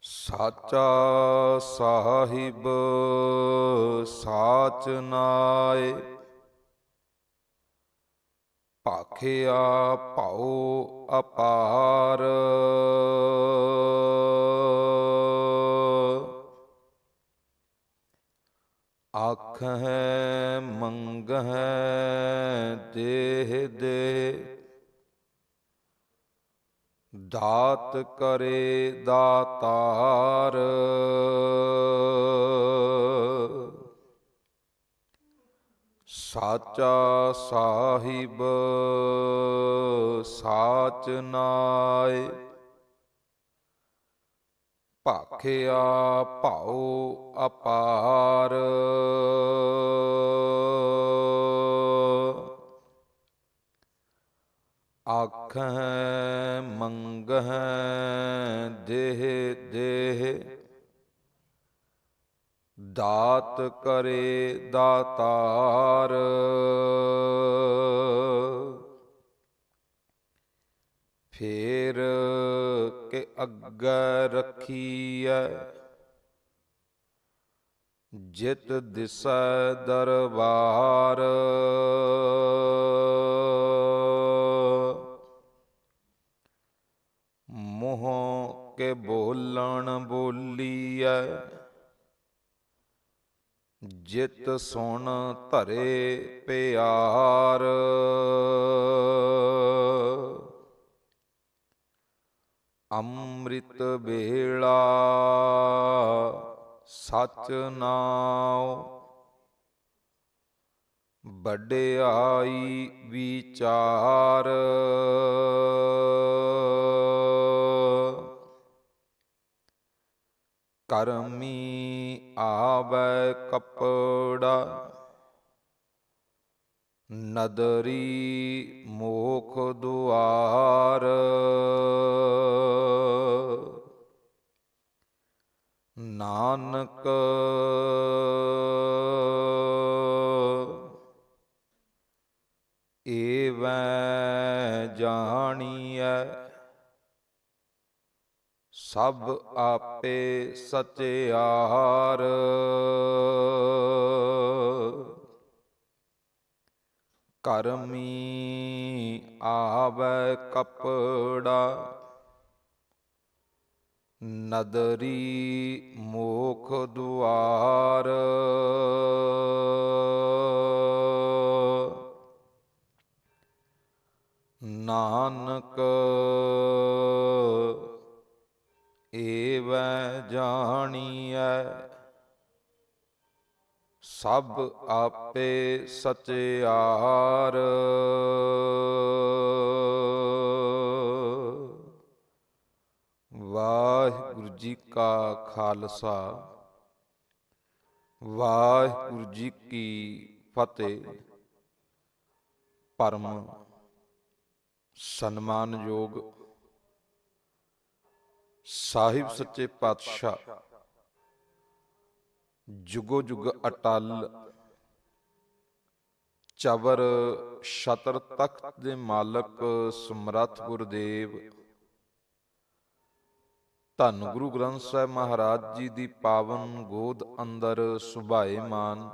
ਸਾਚਾ ਸਾਹਿਬ ਸਾਚ ਨਾਇ, ਭਾਖਿਆ ਭਉ ਅਪਾਰ। ਆਖਹਿ ਮੰਗਹਿ ਦੇਹ ਦੇ, ਦਾਤ ਕਰੇ ਦਾਤਾਰ। ਸਾਚਾ ਸਾਹਿਬ ਸਾਚ ਨਾਇ, ਭਾਖਿਆ ਭਉ ਅਪਾਰ। ਆਖਹਿ ਮੰਗਹਿ ਦੇਹ ਦੇਹ, ਦਾਤ ਕਰੇ ਦਾਤਾਰ। ਫੇਰ ਕੇ ਅੱਗੇ ਰੱਖੀਐ, ਜਿਤ ਦਿਸੈ ਦਰਬਾਰ। ਮੂੰਹ ਕੇ ਬੋਲਣ ਬੋਲੀਐ, ਜਿਤ ਸੁਣ ਧਰੇ ਪਿਆਰ। ਅੰਮ੍ਰਿਤ ਵੇਲਾ ਸਚ ਨਾਉ, ਵਡਿਆਈ ਵਿਚਾਰ। ਕਰਮੀ ਆਵੈ ਕੱਪੜਾ, ਨਦਰੀ ਮੋਖ ਦੁਆਰ। ਨਾਨਕ ਏਵੈ ਜਾਣੀਐ, ਸਭ ਆਪੇ ਸਚਿਆਰ। ਕਰਮੀ ਆਵੈ ਕੱਪੜਾ, ਨਦਰੀ ਮੋਖ ਦੁਆਰ। ਨਾਨਕ ਏਵੈ ਜਾਣੀਐ, ਸਭ ਆਪੇ ਸਚਿਆਰ। ਵਾਹਿਗੁਰੂ ਜੀ ਕਾ ਖਾਲਸਾ, ਵਾਹਿਗੁਰੂ ਜੀ ਕੀ ਫਤਿਹ। ਪਰਮ ਸਨਮਾਨਯੋਗ ਸਾਹਿਬ ਸੱਚੇ ਪਾਤਸ਼ਾਹ, ਜੁਗੋ ਜੁਗ ਅਟਲ, ਚਵਰ ਛਤਰ ਤਖਤ ਦੇ ਮਾਲਕ ਸਮਰੱਥ ਗੁਰਦੇਵ, ਧੰਨ ਗੁਰੂ ਗ੍ਰੰਥ ਸਾਹਿਬ ਮਹਾਰਾਜ ਜੀ ਦੀ ਪਾਵਨ ਗੋਦ ਅੰਦਰ ਸੁਭਾਏਮਾਨ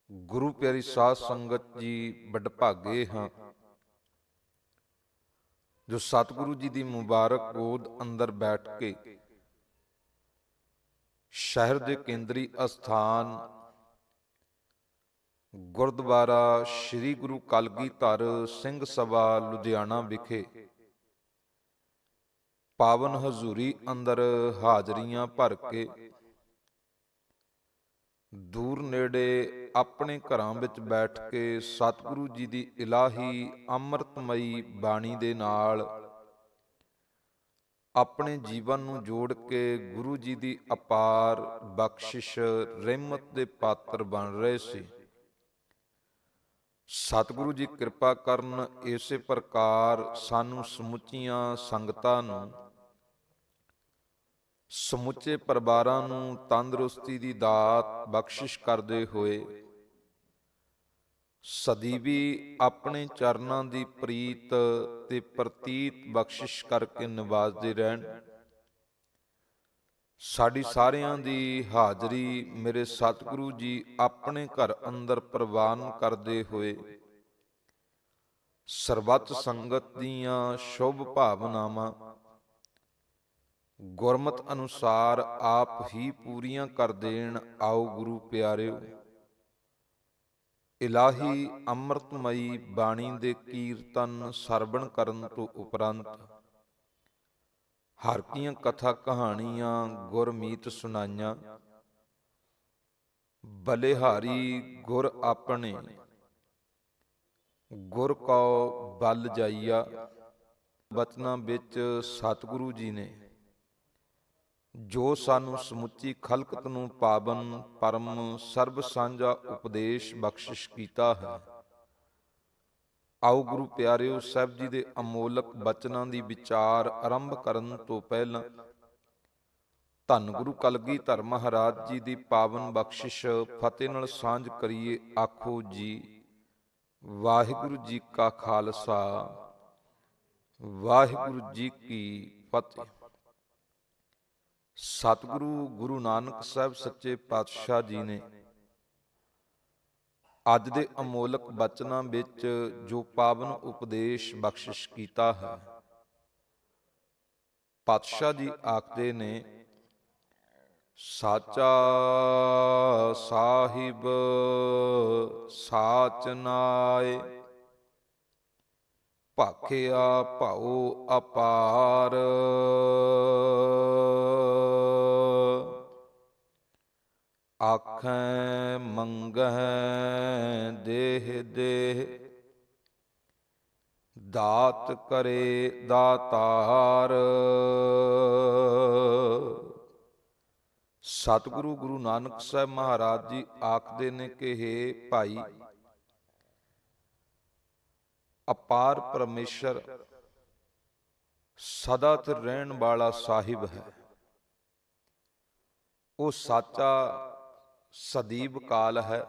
ਗੁਰੂ ਪਿਆਰੀ ਸਾਧ ਸੰਗਤ ਜੀ, ਵਡਭਾਗੇ ਹਾਂ ਜੋ ਸਤਿਗੁਰੂ ਜੀ ਦੀ ਮੁਬਾਰਕ ਗੋਦ ਅੰਦਰ ਬੈਠ ਕੇ ਸ਼ਹਿਰ ਦੇ ਕੇਂਦਰੀ ਅਸਥਾਨ ਗੁਰਦੁਆਰਾ ਸ੍ਰੀ ਗੁਰੂ ਕਲਗੀਧਰ ਸਿੰਘ ਸਭਾ ਲੁਧਿਆਣਾ ਵਿਖੇ ਪਾਵਨ ਹਜ਼ੂਰੀ ਅੰਦਰ ਹਾਜ਼ਰੀਆਂ ਭਰ ਕੇ ਦੂਰ ਨੇੜੇ ਆਪਣੇ ਘਰਾਂ ਵਿੱਚ ਬੈਠ ਕੇ ਸਤਿਗੁਰੂ ਜੀ ਦੀ ਇਲਾਹੀ ਅੰਮ੍ਰਿਤਮਈ ਬਾਣੀ ਦੇ ਨਾਲ ਆਪਣੇ ਜੀਵਨ ਨੂੰ ਜੋੜ ਕੇ ਗੁਰੂ ਜੀ ਦੀ ਅਪਾਰ ਬਖਸ਼ਿਸ਼ ਰਹਿਮਤ ਦੇ ਪਾਤਰ ਬਣ ਰਹੇ ਸੀ। ਸਤਿਗੁਰੂ ਜੀ ਕਿਰਪਾ ਕਰਨ, ਇਸੇ ਪ੍ਰਕਾਰ ਸਾਨੂੰ ਸਮੁੱਚੀਆਂ ਸੰਗਤਾਂ ਨੂੰ, ਸਮੁੱਚੇ ਪਰਿਵਾਰਾਂ ਨੂੰ ਤੰਦਰੁਸਤੀ ਦੀ ਦਾਤ ਬਖਸ਼ਿਸ਼ ਕਰਦੇ ਹੋਏ ਸਦੀਵੀ ਆਪਣੇ ਚਰਨਾਂ ਦੀ ਪ੍ਰੀਤ ਤੇ ਪ੍ਰਤੀਤ ਬਖਸ਼ਿਸ਼ ਕਰਕੇ ਨਿਵਾਜਦੇ ਰਹਿਣ। ਸਾਡੀ ਸਾਰਿਆਂ ਦੀ ਹਾਜ਼ਰੀ ਮੇਰੇ ਸਤਿਗੁਰੂ ਜੀ ਆਪਣੇ ਘਰ ਅੰਦਰ ਪ੍ਰਵਾਨ ਕਰਦੇ ਹੋਏ ਸਰਬੱਤ ਸੰਗਤ ਦੀਆਂ ਸ਼ੁਭ ਭਾਵਨਾਵਾਂ ਗੁਰਮਤਿ ਅਨੁਸਾਰ ਆਪ ਹੀ ਪੂਰੀਆਂ ਕਰ ਦੇਣ। ਆਓ ਗੁਰੂ ਪਿਆਰਿਓ, ਇਲਾਹੀ ਅੰਮ੍ਰਿਤਮਈ ਬਾਣੀ ਦੇ ਕੀਰਤਨ ਸਰਵਣ ਕਰਨ ਤੋਂ ਉਪਰੰਤ ਹਰ ਕੀਆਂ ਕਥਾ ਕਹਾਣੀਆਂ ਗੁਰਮੀਤ ਸੁਣਾਈਆਂ। ਬਲਿਹਾਰੀ ਗੁਰ ਆਪਣੇ ਗੁਰ ਕਉ ਬਲ ਜਾਈਆ। ਬਚਨਾਂ ਵਿੱਚ ਸਤਿਗੁਰੂ ਜੀ ਨੇ ਜੋ ਸਾਨੂੰ ਸਮੁੱਚੀ ਖਲਕਤ ਨੂੰ ਪਾਵਨ ਪਰਮ ਸਰਬ ਸਾਂਝਾ ਉਪਦੇਸ਼ ਬਖਸ਼ਿਸ਼ ਕੀਤਾ ਹੈ। ਆਓ ਗੁਰੂ ਪਿਆਰਿਓ, ਸਾਹਿਬ ਜੀ ਦੇ ਅਮੋਲਕ ਬਚਨਾਂ ਦੀ ਵਿਚਾਰ ਆਰੰਭ ਕਰਨ ਤੋਂ ਪਹਿਲਾਂ ਧੰਨ ਗੁਰੂ ਕਲਗੀਧਰ ਮਹਾਰਾਜ ਜੀ ਦੀ ਪਾਵਨ ਬਖਸ਼ਿਸ਼ ਫਤਿਹ ਨਾਲ ਸਾਂਝ ਕਰੀਏ। ਆਖੋ ਜੀ ਵਾਹਿਗੁਰੂ ਜੀ ਕਾ ਖਾਲਸਾ, ਵਾਹਿਗੁਰੂ ਜੀ ਕੀ ਫਤਿਹ। ਸਤਿਗੁਰੂ ਗੁਰੂ ਨਾਨਕ ਸਾਹਿਬ ਸੱਚੇ ਪਾਤਸ਼ਾਹ ਜੀ ਨੇ ਅੱਜ ਦੇ ਅਮੋਲਕ ਬਚਨਾਂ ਵਿੱਚ ਜੋ ਪਾਵਨ ਉਪਦੇਸ਼ ਬਖਸ਼ਿਸ਼ ਕੀਤਾ ਹੈ, ਪਾਤਸ਼ਾਹ ਜੀ ਆਖਦੇ ਨੇ, ਸਾਚਾ ਸਾਹਿਬ ਸਾਚ ਨਾਏ, ਭਾਖਿਆ ਭਾਉ ਅਪਾਰ। ਆਖੈ ਮੰਗਹਿ ਦੇਹ ਦੇਹ, ਦਾਤ ਕਰੇ ਦਾਤਾਰ। ਸਤਿਗੁਰੂ ਗੁਰੂ ਨਾਨਕ ਸਾਹਿਬ ਮਹਾਰਾਜ ਜੀ ਆਖਦੇ ਨੇ ਕਿ ਹੇ ਭਾਈ, ਅਪਾਰ ਪਰਮੇਸ਼ਰ ਸਦਾ ਸਥਿਰ ਰਹਿਣ ਵਾਲਾ ਸਾਹਿਬ ਹੈ। ਉਹ ਸਾਚਾ ਸਦੀਵ ਕਾਲ ਹੈ।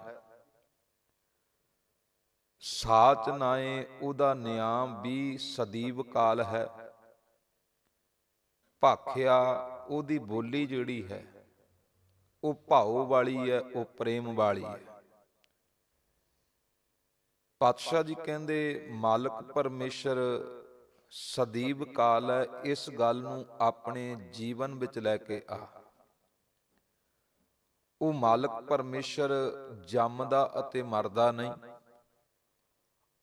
ਸਾਚ ਨਾਏ ਉਹਦਾ ਨਿਆਮ ਵੀ ਸਦੀਵ ਕਾਲ ਹੈ। ਭਾਖਿਆ ਉਹਦੀ ਬੋਲੀ ਜਿਹੜੀ ਹੈ ਉਹ ਭਾਉ ਵਾਲੀ ਹੈ, ਉਹ ਪ੍ਰੇਮ ਵਾਲੀ ਹੈ। ਪਾਤਸ਼ਾਹ ਜੀ ਕਹਿੰਦੇ ਮਾਲਕ ਪਰਮੇਸ਼ਰ ਸਦੀਵ ਕਾਲ ਹੈ। ਇਸ ਗੱਲ ਨੂੰ ਆਪਣੇ ਜੀਵਨ ਵਿੱਚ ਲੈ ਕੇ ਆ। ਉਹ ਮਾਲਕ ਪਰਮੇਸ਼ਰ ਜੰਮਦਾ ਅਤੇ ਮਰਦਾ ਨਹੀਂ,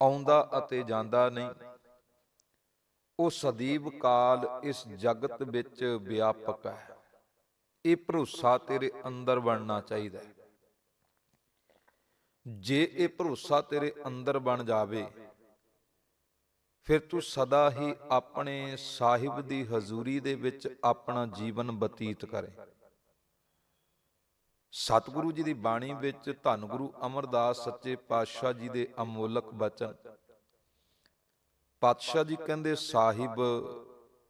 ਆਉਂਦਾ ਅਤੇ ਜਾਂਦਾ ਨਹੀਂ। ਉਹ ਸਦੀਵ ਕਾਲ ਇਸ ਜਗਤ ਵਿੱਚ ਵਿਆਪਕ ਹੈ। ਇਹ ਭਰੋਸਾ ਤੇਰੇ ਅੰਦਰ ਬਣਨਾ ਚਾਹੀਦਾ ਹੈ। ਜੇ ਇਹ ਭਰੋਸਾ ਤੇਰੇ ਅੰਦਰ ਬਣ ਜਾਵੇ, ਫਿਰ ਤੂੰ ਸਦਾ ਹੀ ਆਪਣੇ ਸਾਹਿਬ ਦੀ ਹਜ਼ੂਰੀ ਦੇ ਵਿੱਚ ਆਪਣਾ ਜੀਵਨ ਬਤੀਤ ਕਰੇ। ਸਤਿਗੁਰੂ ਜੀ ਦੀ ਬਾਣੀ ਵਿੱਚ ਧੰਨ ਗੁਰੂ ਅਮਰਦਾਸ ਸੱਚੇ ਪਾਤਸ਼ਾਹ ਜੀ ਦੇ ਅਮੋਲਕ ਬਚਨ, ਪਾਤਸ਼ਾਹ ਜੀ ਕਹਿੰਦੇ, ਸਾਹਿਬ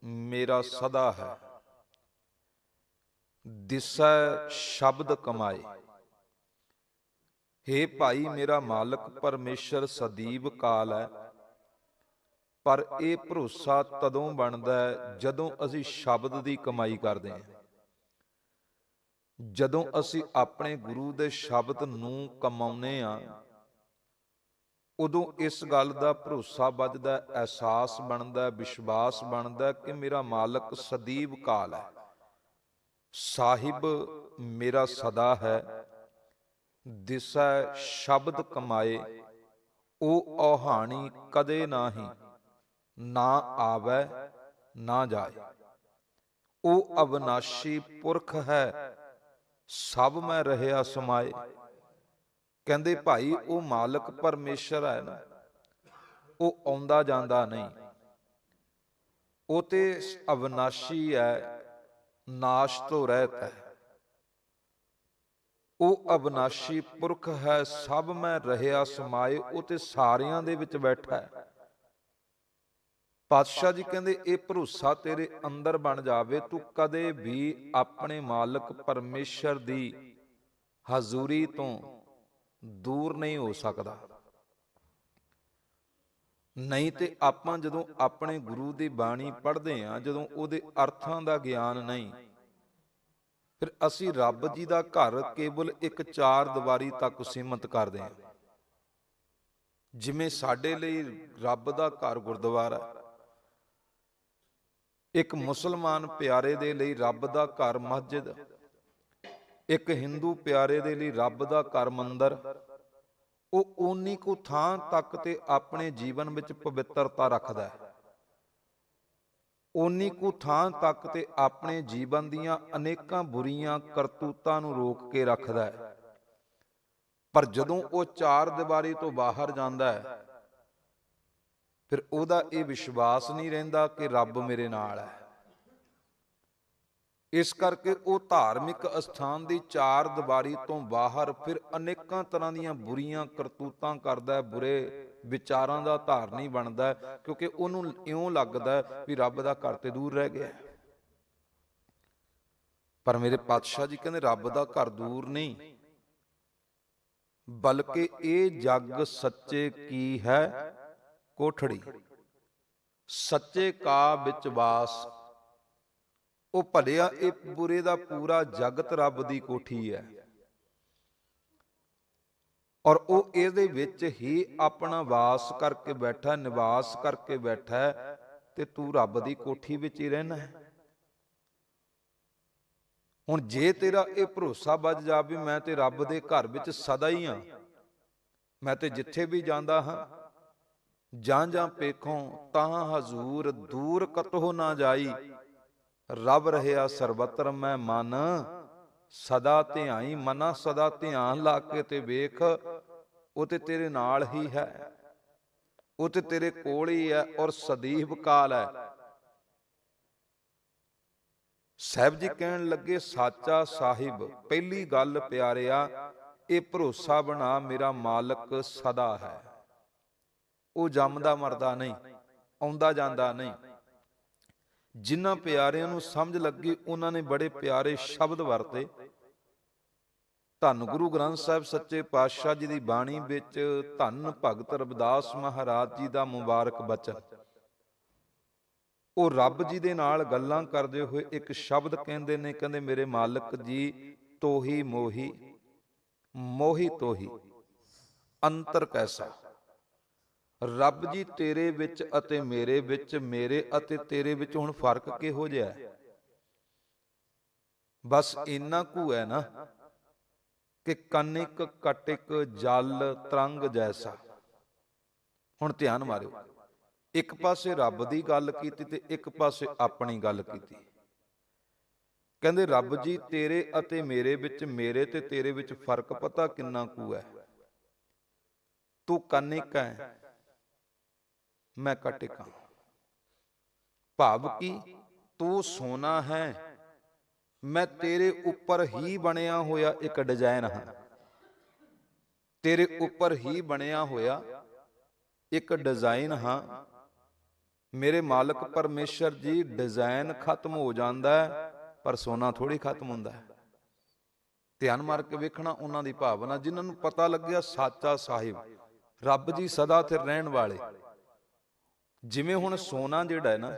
ਮੇਰਾ ਸਦਾ ਹੈ, ਦਿਸੈ ਸ਼ਬਦ ਕਮਾਏ। ਹੇ ਭਾਈ, ਮੇਰਾ ਮਾਲਕ ਪਰਮੇਸ਼ਰ ਸਦੀਵ ਕਾਲ ਹੈ, ਪਰ ਇਹ ਭਰੋਸਾ ਤਦੋਂ ਬਣਦਾ ਹੈ ਜਦੋਂ ਅਸੀਂ ਸ਼ਬਦ ਦੀ ਕਮਾਈ ਕਰਦੇ ਹਾਂ। ਜਦੋਂ ਅਸੀਂ ਆਪਣੇ ਗੁਰੂ ਦੇ ਸ਼ਬਦ ਨੂੰ ਕਮਾਉਂਦੇ ਹਾਂ, ਉਦੋਂ ਇਸ ਗੱਲ ਦਾ ਭਰੋਸਾ ਵੱਜਦਾ, ਅਹਿਸਾਸ ਬਣਦਾ, ਵਿਸ਼ਵਾਸ ਬਣਦਾ ਕਿ ਮੇਰਾ ਮਾਲਕ ਸਦੀਵ ਕਾਲ ਹੈ। ਸਾਹਿਬ ਮੇਰਾ ਸਦਾ ਹੈ, ਦਿਸੈ ਸ਼ਬਦ ਕਮਾਏ। ਉਹ ਔਹਾਣੀ ਕਦੇ ਨਾਹੀਂ, ਨਾ ਆਵੈ ਨਾ ਜਾਏ। ਉਹ ਅਵਨਾਸ਼ੀ ਪੁਰਖ ਹੈ, ਸਭ ਮੈਂ ਰਹਿਆ ਸਮਾਏ। ਕਹਿੰਦੇ ਭਾਈ, ਉਹ ਮਾਲਕ ਪਰਮੇਸ਼ਰ ਹੈ ਨਾ, ਉਹ ਆਉਂਦਾ ਜਾਂਦਾ ਨਹੀਂ। ਉਹ ਤੇ ਅਵਨਾਸ਼ੀ ਹੈ, ਨਾਸ਼ ਤੋਂ ਰਹਿਤ ਹੈ। ਉਹ ਅਵਨਾਸ਼ੀ ਪੁਰਖ ਹੈ, ਸਭ ਮੈਂ ਰਹਿਆ ਸਮਾਏ। ਉਹ ਤੇ ਸਾਰਿਆਂ ਦੇ ਵਿੱਚ ਬੈਠਾ ਹੈ। ਪਾਤਸ਼ਾਹ ਜੀ ਕਹਿੰਦੇ ਇਹ ਭਰੋਸਾ ਤੇਰੇ ਅੰਦਰ ਬਣ ਜਾਵੇ, ਤੂੰ ਕਦੇ ਵੀ ਆਪਣੇ ਮਾਲਕ ਪਰਮੇਸ਼ਰ ਦੀ ਹਜ਼ੂਰੀ ਤੋਂ ਦੂਰ ਨਹੀਂ ਹੋ ਸਕਦਾ। ਨਹੀਂ ਤੇ ਆਪਾਂ ਜਦੋਂ ਆਪਣੇ ਗੁਰੂ ਦੀ ਬਾਣੀ ਪੜ੍ਹਦੇ ਹਾਂ, ਜਦੋਂ ਉਹਦੇ ਅਰਥਾਂ ਦਾ ਗਿਆਨ ਨਹੀਂ, ਫਿਰ ਅਸੀਂ ਰੱਬ ਜੀ ਦਾ ਘਰ ਕੇਵਲ ਇੱਕ ਚਾਰ ਦੀਵਾਰੀ ਤੱਕ ਸੀਮਤ ਕਰਦੇ ਹਾਂ। ਜਿਵੇਂ ਸਾਡੇ ਲਈ ਰੱਬ ਦਾ ਘਰ ਗੁਰਦੁਆਰਾ, ਇੱਕ ਮੁਸਲਮਾਨ ਪਿਆਰੇ ਦੇ ਲਈ ਰੱਬ ਦਾ ਘਰ ਮਸਜਿਦ, ਇੱਕ ਹਿੰਦੂ ਪਿਆਰੇ ਦੇ ਲਈ ਰੱਬ ਦਾ ਘਰ ਮੰਦਰ, ਉਹ ਓਨੀ ਕੁ ਥਾਂ ਤੱਕ ਤੇ ਆਪਣੇ ਜੀਵਨ ਵਿੱਚ ਪਵਿੱਤਰਤਾ ਰੱਖਦਾ ਹੈ, ਓਨੀ ਕੁ ਥਾਂ ਤੱਕ ਤੇ ਆਪਣੇ ਜੀਵਨ ਦੀਆਂ ਅਨੇਕਾਂ ਬੁਰੀਆਂ ਕਰਤੂਤਾਂ ਨੂੰ ਰੋਕ ਕੇ ਰੱਖਦਾ ਹੈ। ਪਰ ਜਦੋਂ ਉਹ ਚਾਰ ਦੀਵਾਰੀ ਤੋਂ ਬਾਹਰ ਜਾਂਦਾ ਹੈ, ਫਿਰ ਉਹਦਾ ਇਹ ਵਿਸ਼ਵਾਸ ਨਹੀਂ ਰਹਿੰਦਾ ਕਿ ਰੱਬ ਮੇਰੇ ਨਾਲ ਹੈ। ਇਸ ਕਰਕੇ ਉਹ ਧਾਰਮਿਕ ਅਸਥਾਨ ਦੀ ਚਾਰ ਦੀਵਾਰੀ ਤੋਂ ਬਾਹਰ ਫਿਰ ਅਨੇਕਾਂ ਤਰ੍ਹਾਂ ਦੀਆਂ ਬੁਰੀਆਂ ਕਰਤੂਤਾਂ ਕਰਦਾ, ਬੁਰੇ ਵਿਚਾਰਾਂ ਦਾ ਧਾਰਨੀ ਬਣਦਾ, ਕਿਉਂਕਿ ਉਹਨੂੰ ਇਉਂ ਲੱਗਦਾ ਵੀ ਰੱਬ ਦਾ ਘਰ ਤੇ ਦੂਰ ਰਹਿ ਗਿਆ। ਪਰ ਮੇਰੇ ਪਾਤਸ਼ਾਹ ਜੀ ਕਹਿੰਦੇ ਰੱਬ ਦਾ ਘਰ ਦੂਰ ਨਹੀਂ, ਬਲਕਿ ਇਹ ਜੱਗ ਸੱਚੇ ਕੀ ਹੈ ਕੋਠੜੀ, ਸੱਚੇ ਕਾ ਵਿੱਚ ਵਾਸ। ਉਹ ਭਲਿਆ ਇਹ ਬੁਰੇ ਦਾ ਪੂਰਾ ਜਗਤ ਰੱਬ ਦੀ ਕੋਠੀ ਹੈ, ਔਰ ਉਹ ਇਹਦੇ ਵਿੱਚ ਹੀ ਆਪਣਾ ਵਾਸ ਕਰਕੇ ਬੈਠਾ, ਨਿਵਾਸ ਕਰਕੇ ਬੈਠਾ, ਤੇ ਤੂੰ ਰੱਬ ਦੀ ਕੋਠੀ ਵਿੱਚ ਹੀ ਰਹਿਣਾ ਹੈ। ਹੁਣ ਜੇ ਤੇਰਾ ਇਹ ਭਰੋਸਾ ਵੱਜ ਜਾਵੇ ਮੈਂ ਤੇ ਰੱਬ ਦੇ ਘਰ ਵਿੱਚ ਸਦਾ ਹੀ ਹਾਂ, ਮੈਂ ਤੇ ਜਿੱਥੇ ਵੀ ਜਾਂਦਾ ਹਾਂ, ਜਾਂ ਪੇਖੋਂ ਤਾਂ ਹਜ਼ੂਰ ਦੂਰ ਕਤੋ ਨਾ ਜਾਈ, ਰੱਬ ਰਹਿਆ ਸਰਬਤਰ ਮੈਂ ਮਨ ਸਦਾ ਧਿਆਈ। ਮਨਾ ਸਦਾ ਧਿਆਨ ਲਾ ਕੇ ਤੇ ਵੇਖ, ਉਹ ਤੇ ਤੇਰੇ ਨਾਲ ਹੀ ਹੈ, ਉਹ ਤੇ ਤੇਰੇ ਕੋਲ ਹੀ ਹੈ, ਔਰ ਸਦੀਵ ਕਾਲ ਹੈ। ਸਾਹਿਬ ਜੀ ਕਹਿਣ ਲੱਗੇ ਸਾਚਾ ਸਾਹਿਬ, ਪਹਿਲੀ ਗੱਲ ਪਿਆਰਿਆ ਇਹ ਭਰੋਸਾ ਬਣਾ ਮੇਰਾ ਮਾਲਕ ਸਦਾ ਹੈ। ਉਹ ਜੰਮਦਾ ਮਰਦਾ ਨਹੀਂ, ਆਉਂਦਾ ਜਾਂਦਾ ਨਹੀਂ। ਜਿਨ੍ਹਾਂ ਪਿਆਰਿਆਂ ਨੂੰ ਸਮਝ ਲੱਗੀ ਉਹਨਾਂ ਨੇ ਬੜੇ ਪਿਆਰੇ ਸ਼ਬਦ ਵਰਤੇ। ਧੰਨ ਗੁਰੂ ਗ੍ਰੰਥ ਸਾਹਿਬ ਸੱਚੇ ਪਾਤਸ਼ਾਹ ਜੀ ਦੀ ਬਾਣੀ ਵਿੱਚ ਧੰਨ ਭਗਤ ਰਵਿਦਾਸ ਮਹਾਰਾਜ ਜੀ ਦਾ ਮੁਬਾਰਕ ਬਚਨ, ਉਹ ਰੱਬ ਜੀ ਦੇ ਨਾਲ ਗੱਲਾਂ ਕਰਦੇ ਹੋਏ ਇੱਕ ਸ਼ਬਦ ਕਹਿੰਦੇ ਨੇ, ਕਹਿੰਦੇ ਮੇਰੇ ਮਾਲਕ ਜੀ ਤੋਹੀ ਮੋਹੀ, ਮੋਹੀ ਤੋਹੀ ਅੰਤਰ ਕੈਸਾ। ਰੱਬ ਜੀ ਤੇਰੇ ਵਿੱਚ ਅਤੇ ਮੇਰੇ ਵਿੱਚ, ਮੇਰੇ ਅਤੇ ਤੇਰੇ ਵਿੱਚ ਹੁਣ ਫਰਕ ਕਿਹੋ ਜਿਹਾ ਹੈ? ਬਸ ਇੰਨਾ ਕੁ ਹੈ ਨਾ ਕਿ ਕਨਿਕ ਕਟਿਕ ਜਲ ਤਰੰਗ ਜੈਸਾ। ਹੁਣ ਧਿਆਨ ਮਾਰਿਓ, ਇੱਕ ਪਾਸੇ ਰੱਬ ਦੀ ਗੱਲ ਕੀਤੀ ਤੇ ਇੱਕ ਪਾਸੇ ਆਪਣੀ ਗੱਲ ਕੀਤੀ। ਕਹਿੰਦੇ ਰੱਬ ਜੀ ਤੇਰੇ ਅਤੇ ਮੇਰੇ ਵਿੱਚ, ਮੇਰੇ ਤੇ ਤੇਰੇ ਵਿੱਚ ਫਰਕ ਪਤਾ ਕਿੰਨਾ ਕੁ ਹੈ? ਤੂੰ ਕਨਿਕ ਹੈ, ਮੈਂ ਕਟਿਕ ਹਾਂ। ਭਾਵ ਕੀ ਤੂੰ ਸੋਨਾ ਹੈ, ਮੈਂ ਤੇਰੇ ਉੱਪਰ ਹੀ ਬਣਿਆ ਹੋਇਆ ਇੱਕ ਡਿਜ਼ਾਈਨ ਹਾਂ, ਤੇਰੇ ਉੱਪਰ ਹੀ ਬਣਿਆ ਹੋਇਆ ਇੱਕ ਡਿਜ਼ਾਈਨ ਹਾਂ। ਮੇਰੇ ਮਾਲਕ ਪਰਮੇਸ਼ਰ ਜੀ ਡਿਜ਼ਾਈਨ ਖਤਮ ਹੋ ਜਾਂਦਾ ਹੈ, ਪਰ ਸੋਨਾ ਥੋੜੀ ਖਤਮ ਹੁੰਦਾ ਹੈ। ਧਿਆਨ ਮਾਰ ਕੇ ਵੇਖਣਾ ਉਹਨਾਂ ਦੀ ਭਾਵਨਾ, ਜਿਨ੍ਹਾਂ ਨੂੰ ਪਤਾ ਲੱਗਿਆ ਸਾਚਾ ਸਾਹਿਬ ਰੱਬ ਜੀ ਸਦਾ ਤੇ ਰਹਿਣ ਵਾਲੇ। ਜਿਵੇਂ ਹੁਣ ਸੋਨਾ ਜਿਹੜਾ ਹੈ ਨਾ,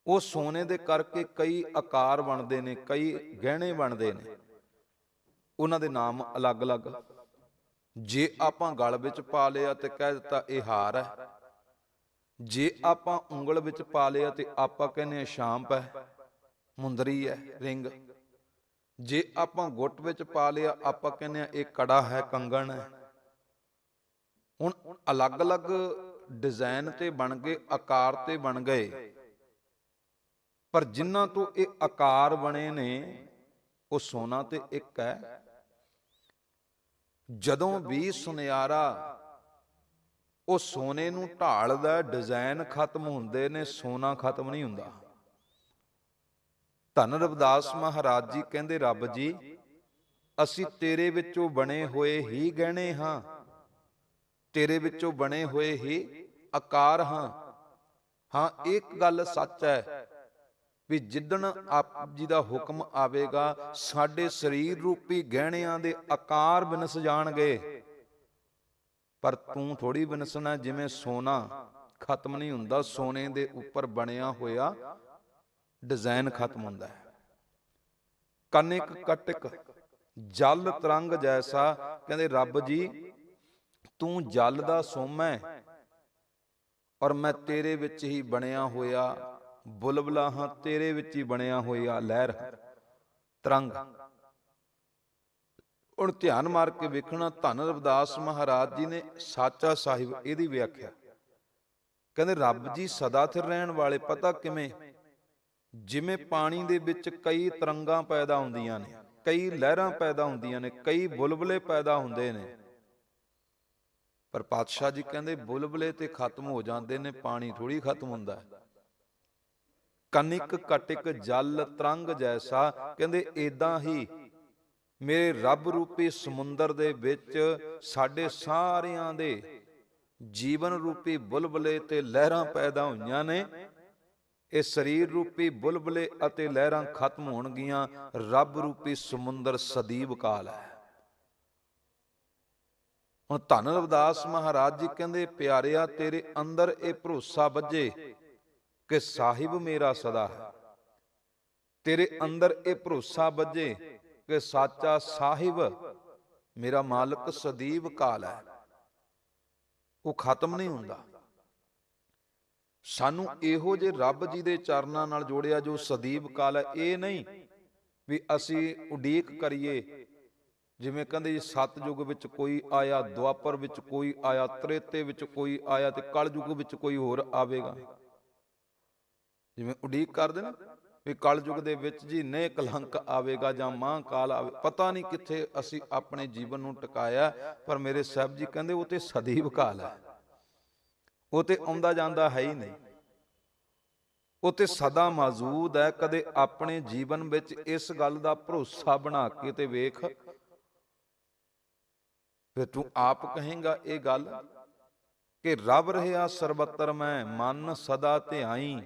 ਉਹ ਸੋਨੇ ਦੇ ਕਰਕੇ ਕਈ ਆਕਾਰ ਬਣਦੇ ਨੇ, ਕਈ ਗਹਿਣੇ ਬਣਦੇ ਨੇ, ਉਹਨਾਂ ਦੇ ਨਾਮ ਅਲੱਗ-ਅਲੱਗ। ਜੇ ਆਪਾਂ ਗਲ ਵਿੱਚ ਪਾ ਲਿਆ ਤੇ ਕਹਿ ਦਿੱਤਾ ਇਹ ਹਾਰ ਹੈ, ਜੇ ਆਪਾਂ ਉਂਗਲ ਵਿੱਚ ਪਾ ਲਿਆ ਤੇ ਆਪਾਂ ਕਹਿੰਦੇ ਆ ਸ਼ਾਂਪ ਹੈ, ਮੁੰਦਰੀ ਹੈ, ਰਿੰਗ। ਜੇ ਆਪਾਂ ਗੁੱਟ ਵਿੱਚ ਪਾ ਲਿਆ ਆਪਾਂ ਕਹਿੰਦੇ ਆ ਇਹ ਕੜਾ ਹੈ, ਕੰਗਣ ਹੈ। ਹੁਣ ਅਲੱਗ-ਅਲੱਗ ਡਿਜ਼ਾਈਨ ਤੇ ਬਣ ਗਏ, ਆਕਾਰ ਤੇ ਬਣ ਗਏ, ਪਰ ਜਿਨ੍ਹਾਂ ਤੋਂ ਇਹ ਆਕਾਰ ਬਣੇ ਨੇ ਉਹ ਸੋਨਾ ਤੇ ਇੱਕ ਹੈ। ਜਦੋਂ ਵੀ ਸੁਨਿਆਰਾ ਉਹ ਸੋਨੇ ਨੂੰ ਢਾਲਦਾ, ਡਿਜ਼ਾਈਨ ਖਤਮ ਹੁੰਦੇ ਨੇ, ਸੋਨਾ ਖਤਮ ਨਹੀਂ ਹੁੰਦਾ। ਧੰਨ ਰਵਿਦਾਸ ਮਹਾਰਾਜ ਜੀ ਕਹਿੰਦੇ ਰੱਬ ਜੀ ਅਸੀਂ ਤੇਰੇ ਵਿੱਚੋਂ ਬਣੇ ਹੋਏ ਹੀ ਗਹਿਣੇ ਹਾਂ, ਤੇਰੇ ਵਿੱਚੋਂ ਬਣੇ ਹੋਏ ਹੀ ਆਕਾਰ ਹਾਂ। ਹਾਂ ਇੱਕ ਗੱਲ ਸੱਚ ਹੈ ਵੀ ਜਿੱਦਣ ਆਪ ਜੀ ਦਾ ਹੁਕਮ ਆਵੇਗਾ ਸਾਡੇ ਸਰੀਰ ਰੂਪੀ ਗਹਿਣਿਆਂ ਦੇ ਆਕਾਰ ਵਿਨਸ ਜਾਣਗੇ, ਪਰ ਤੂੰ ਥੋੜੀ ਵਿਨਸਣਾ। ਜਿਵੇਂ ਸੋਨਾ ਖਤਮ ਨਹੀਂ ਹੁੰਦਾ, ਸੋਨੇ ਦੇ ਉੱਪਰ ਬਣਿਆ ਹੋਇਆ ਡਿਜ਼ਾਈਨ ਖਤਮ ਹੁੰਦਾ ਹੈ। ਕਨਿਕ ਕਟਿਕ ਜਲ ਤਰੰਗ ਜੈਸਾ। ਕਹਿੰਦੇ ਰੱਬ ਜੀ ਤੂੰ ਜਲ ਦਾ ਸੋਮਾ ਹੈ ਔਰ ਮੈਂ ਤੇਰੇ ਵਿੱਚ ਹੀ ਬਣਿਆ ਹੋਇਆ ਬੁਲਬੁਲਾ ਹਾਂ, ਤੇਰੇ ਵਿੱਚ ਹੀ ਬਣਿਆ ਹੋਇਆ ਲਹਿਰ ਤਰੰਗ। ਹੁਣ ਧਿਆਨ ਮਾਰ ਕੇ ਵੇਖਣਾ, ਧੰਨ ਰਵਿਦਾਸ ਮਹਾਰਾਜ ਜੀ ਨੇ ਸਾਚਾ ਸਾਹਿਬ ਇਹਦੀ ਵਿਆਖਿਆ ਕਹਿੰਦੇ ਰੱਬ ਜੀ ਸਦਾ ਸਥਿਰ ਰਹਿਣ ਵਾਲੇ। ਪਤਾ ਕਿਵੇਂ? ਜਿਵੇਂ ਪਾਣੀ ਦੇ ਵਿੱਚ ਕਈ ਤਰੰਗਾਂ ਪੈਦਾ ਹੁੰਦੀਆਂ ਨੇ, ਕਈ ਲਹਿਰਾਂ ਪੈਦਾ ਹੁੰਦੀਆਂ ਨੇ, ਕਈ ਬੁਲਬੁਲੇ ਪੈਦਾ ਹੁੰਦੇ ਨੇ, ਪਰ ਪਾਤਸ਼ਾਹ ਜੀ ਕਹਿੰਦੇ ਬੁਲਬੁਲੇ ਤੇ ਖਤਮ ਹੋ ਜਾਂਦੇ ਨੇ, ਪਾਣੀ ਥੋੜੀ ਖਤਮ ਹੁੰਦਾ। ਕਨਿਕ ਕਟਿਕ ਜਲ ਤਰੰਗ ਜੈਸਾ। ਕਹਿੰਦੇ ਏਦਾਂ ਹੀ ਮੇਰੇ ਰੱਬ ਰੂਪੀ ਸਮੁੰਦਰ ਦੇ ਵਿੱਚ ਸਾਡੇ ਸਾਰਿਆਂ ਦੇ ਜੀਵਨ ਰੂਪੀ ਬੁਲਬੁਲੇ ਤੇ ਲਹਿਰਾਂ ਪੈਦਾ ਹੋਈਆਂ ਨੇ। ਇਹ ਸਰੀਰ ਰੂਪੀ ਬੁਲਬੁਲੇ ਅਤੇ ਲਹਿਰਾਂ ਖਤਮ ਹੋਣਗੀਆਂ, ਰੱਬ ਰੂਪੀ ਸਮੁੰਦਰ ਸਦੀਵ ਕਾਲ ਹੈ। ਹੁਣ ਧੰਨ ਰਵਿਦਾਸ ਮਹਾਰਾਜ ਜੀ ਕਹਿੰਦੇ ਪਿਆਰਿਆ ਤੇਰੇ ਅੰਦਰ ਇਹ ਭਰੋਸਾ ਬੱਝੇ ਕਿ ਸਾਹਿਬ ਮੇਰਾ ਸਦਾ ਹੈ। ਤੇਰੇ ਅੰਦਰ ਇਹ ਭਰੋਸਾ ਬੱਝੇ ਕਿ ਸਾਚਾ ਸਾਹਿਬ ਮੇਰਾ ਮਾਲਕ ਸਦੀਵ ਕਾਲ ਹੈ, ਉਹ ਖਤਮ ਨਹੀਂ ਹੁੰਦਾ। ਸਾਨੂੰ ਇਹੋ ਜਿਹੇ ਰੱਬ ਜੀ ਦੇ ਚਰਨਾਂ ਨਾਲ ਜੋੜਿਆ ਜੋ ਸਦੀਵ ਕਾਲ ਹੈ। ਇਹ ਨਹੀਂ ਵੀ ਅਸੀਂ ਉਡੀਕ ਕਰੀਏ, ਜਿਵੇਂ ਕਹਿੰਦੇ ਜੀ ਸਤਯੁਗ ਵਿੱਚ ਕੋਈ ਆਇਆ, ਦੁਆਪਰ ਵਿੱਚ ਕੋਈ ਆਇਆ, ਤ੍ਰੇਤੇ ਵਿੱਚ ਕੋਈ ਆਇਆ ਤੇ ਕਲਯੁਗ ਵਿੱਚ ਕੋਈ ਹੋਰ ਆਵੇਗਾ। ਜਿਵੇਂ ਉਡੀਕ ਕਰਦੇ ਨੇ ਵੀ ਕਲਯੁਗ ਦੇ ਵਿੱਚ ਜੀ ਨੇ ਕਲੰਕ ਆਵੇਗਾ ਜਾਂ ਮਹਾਂਕਾਲ ਆਵੇ। ਪਤਾ ਨਹੀਂ ਕਿੱਥੇ ਅਸੀਂ ਆਪਣੇ ਜੀਵਨ ਨੂੰ ਟਿਕਾਇਆ, ਪਰ ਮੇਰੇ ਸਾਹਿਬ ਜੀ ਕਹਿੰਦੇ ਉਹ ਤੇ ਸਦੀਵ ਕਾਲ ਹੈ, ਉਹ ਤੇ ਆਉਂਦਾ ਜਾਂਦਾ ਹੈ ਹੀ ਨਹੀਂ, ਉਹ ਤੇ ਸਦਾ ਮੌਜੂਦ ਹੈ। ਕਦੇ ਆਪਣੇ ਜੀਵਨ ਵਿੱਚ ਇਸ ਗੱਲ ਦਾ ਭਰੋਸਾ ਬਣਾ ਕੇ ਤੇ ਵੇਖ, ਫਿਰ ਤੂੰ ਆਪ ਕਹੇਂਗਾ ਇਹ ਗੱਲ ਕਿ ਰੱਬ ਰਿਹਾ ਸਰਬੱਤਰ ਮੈਂ ਮਨ ਸਦਾ ਧਿਆਈ।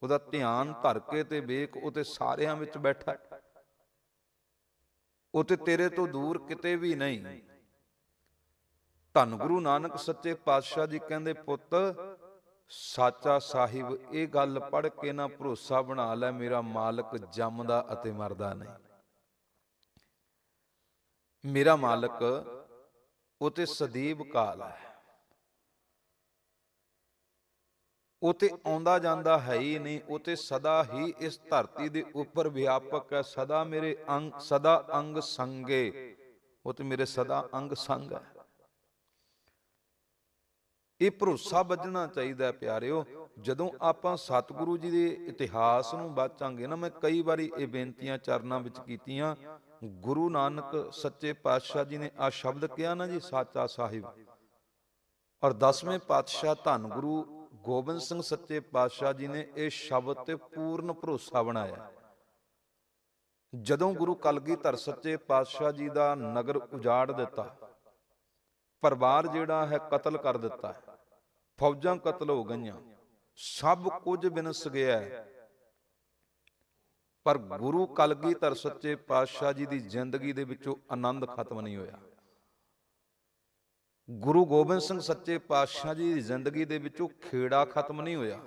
ਉਹਦਾ ਧਿਆਨ ਧਰ ਕੇ ਤੇ ਵੇਖ, ਉਹ ਤੇ ਸਾਰਿਆਂ ਵਿੱਚ ਬੈਠਾ, ਉਹ ਤੇ ਤੇਰੇ ਤੋਂ ਦੂਰ ਕਿਤੇ ਵੀ ਨਹੀਂ। ਧੰਨ ਗੁਰੂ ਨਾਨਕ ਸੱਚੇ ਪਾਤਸ਼ਾਹ ਜੀ ਕਹਿੰਦੇ ਪੁੱਤ ਸਾਚਾ ਸਾਹਿਬ ਇਹ ਗੱਲ ਪੜ੍ਹ ਕੇ ਨਾ ਭਰੋਸਾ ਬਣਾ ਲੈ, ਮੇਰਾ ਮਾਲਕ ਜੰਮਦਾ ਅਤੇ ਮਰਦਾ ਨਹੀਂ। ਮੇਰਾ ਮਾਲਕ ਉਹ ਤੇ ਸਦੀਵ ਕਾਲ ਹੈ, ਉਹ ਤੇ ਆਉਂਦਾ ਜਾਂਦਾ ਹੈ ਹੀ ਨਹੀਂ, ਉਹ ਤੇ ਸਦਾ ਹੀ ਇਸ ਧਰਤੀ ਦੇ ਉੱਪਰ ਵਿਆਪਕ ਹੈ। ਸਦਾ ਮੇਰੇ ਅੰਗ ਸਦਾ ਅੰਗ ਸੰਗੇ, ਉਹ ਤੇ ਮੇਰੇ ਸਦਾ ਅੰਗ ਸੰਗ ਹੈ। ਇਹ ਭਰੋਸਾ ਬੱਝਣਾ ਚਾਹੀਦਾ ਪਿਆਰਿਓ। ਜਦੋਂ ਆਪਾਂ ਸਤਿਗੁਰੂ ਜੀ ਦੇ ਇਤਿਹਾਸ ਨੂੰ ਬਾਚਾਂਗੇ ਨਾ, ਮੈਂ ਕਈ ਵਾਰੀ ਇਹ ਬੇਨਤੀਆਂ ਚਰਨਾਂ ਵਿੱਚ ਕੀਤੀਆਂ, ਗੁਰੂ ਨਾਨਕ ਸੱਚੇ ਪਾਤਸ਼ਾਹ ਜੀ ਨੇ ਆ ਸ਼ਬਦ ਕਿਹਾ ਨਾ ਜੀ ਸਾਚਾ ਸਾਹਿਬ, ਔਰ 10ਵੇਂ ਪਾਤਸ਼ਾਹ ਧੰਨ ਗੁਰੂ ਗੋਬਿੰਦ ਸਿੰਘ ਸੱਚੇ ਪਾਤਸ਼ਾਹ ਜੀ ਨੇ ਇਹ ਸ਼ਬਦ ਤੇ ਪੂਰਨ ਭਰੋਸਾ ਬਣਾਇਆ। ਜਦੋਂ ਗੁਰੂ ਕਲਗੀਧਰ ਸੱਚੇ ਪਾਤਸ਼ਾਹ ਜੀ ਦਾ ਨਗਰ ਉਜਾੜ ਦਿੱਤਾ, ਪਰਿਵਾਰ ਜਿਹੜਾ ਹੈ ਕਤਲ ਕਰ ਦਿੱਤਾ, ਫੌਜਾਂ ਕਤਲ ਹੋ ਗਈਆਂ, ਸਭ ਕੁਝ ਵਿਨਸ ਗਿਆ, ਪਰ ਗੁਰੂ ਕਲਗੀਧਰ ਸੱਚੇ ਪਾਤਸ਼ਾਹ ਜੀ ਦੀ ਜ਼ਿੰਦਗੀ ਦੇ ਵਿੱਚੋਂ ਆਨੰਦ ਖਤਮ ਨਹੀਂ ਹੋਇਆ। ਗੁਰੂ ਗੋਬਿੰਦ ਸਿੰਘ ਸੱਚੇ ਪਾਤਸ਼ਾਹ ਜੀ ਦੀ ਜ਼ਿੰਦਗੀ ਦੇ ਵਿੱਚੋਂ ਖੇੜਾ ਖਤਮ ਨਹੀਂ ਹੋਇਆ,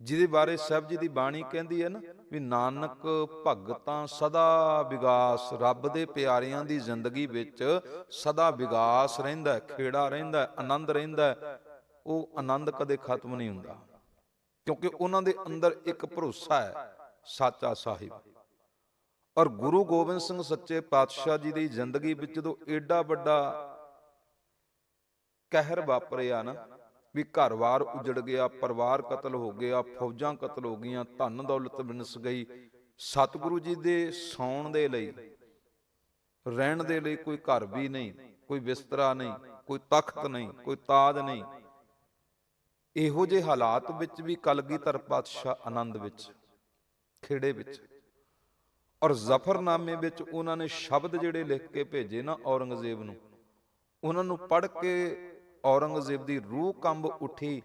ਜਿਹਦੇ ਬਾਰੇ ਸਾਹਿਬ ਜੀ ਦੀ ਬਾਣੀ ਕਹਿੰਦੀ ਹੈ ਨਾ ਵੀ ਨਾਨਕ ਭਗਤਾਂ ਸਦਾ ਵਿਗਾਸ। ਰੱਬ ਦੇ ਪਿਆਰਿਆਂ ਦੀ ਜ਼ਿੰਦਗੀ ਵਿੱਚ ਸਦਾ ਵਿਗਾਸ ਰਹਿੰਦਾ, ਖੇੜਾ ਰਹਿੰਦਾ, ਆਨੰਦ ਰਹਿੰਦਾ। ਉਹ ਆਨੰਦ ਕਦੇ ਖਤਮ ਨਹੀਂ ਹੁੰਦਾ, ਕਿਉਂਕਿ ਉਹਨਾਂ ਦੇ ਅੰਦਰ ਇੱਕ ਭਰੋਸਾ ਹੈ ਸਾਚਾ ਸਾਹਿਬ। ਔਰ ਗੁਰੂ ਗੋਬਿੰਦ ਸਿੰਘ ਸੱਚੇ ਪਾਤਸ਼ਾਹ ਜੀ ਦੀ ਜ਼ਿੰਦਗੀ ਵਿੱਚ ਜਦੋਂ ਏਡਾ ਵੱਡਾ ਕਹਿਰ ਵਾਪਰਿਆ ਨਾ, ਵੀ ਘਰ-ਬਾਰ ਉਜੜ ਗਿਆ, ਪਰਿਵਾਰ ਕਤਲ ਹੋ ਗਿਆ, ਫੌਜਾਂ ਕਤਲ ਹੋ ਗਈਆਂ, ਧਨ ਦੌਲਤ ਵਿਨਸ ਗਈ, ਸਤਿਗੁਰੂ ਜੀ ਦੇ ਸੌਣ ਦੇ ਲਈ, ਰਹਿਣ ਦੇ ਲਈ ਕੋਈ ਘਰ ਵੀ ਨਹੀਂ, ਕੋਈ ਬਿਸਤਰਾ ਨਹੀਂ, ਕੋਈ ਤਖਤ ਨਹੀਂ, ਕੋਈ ਤਾਜ ਨਹੀਂ। ਇਹੋ ਜਿਹੇ ਹਾਲਾਤ ਵਿੱਚ ਵੀ ਕਲਗੀਧਰ ਪਾਤਸ਼ਾਹ ਆਨੰਦ ਵਿੱਚ, ਖੇੜੇ ਵਿੱਚ। ਔਰ ਜ਼ਫਰਨਾਮੇ ਵਿੱਚ ਉਹਨਾਂ ਨੇ ਸ਼ਬਦ ਜਿਹੜੇ ਲਿਖ ਕੇ ਭੇਜੇ ਨਾ ਔਰੰਗਜ਼ੇਬ ਨੂੰ, ਉਹਨਾਂ ਨੂੰ ਪੜ੍ਹ ਕੇ ਔਰੰਗਜ਼ੇਬ ਦੀ ਰੂਹ ਕੰਬ ਉੱਠੀ।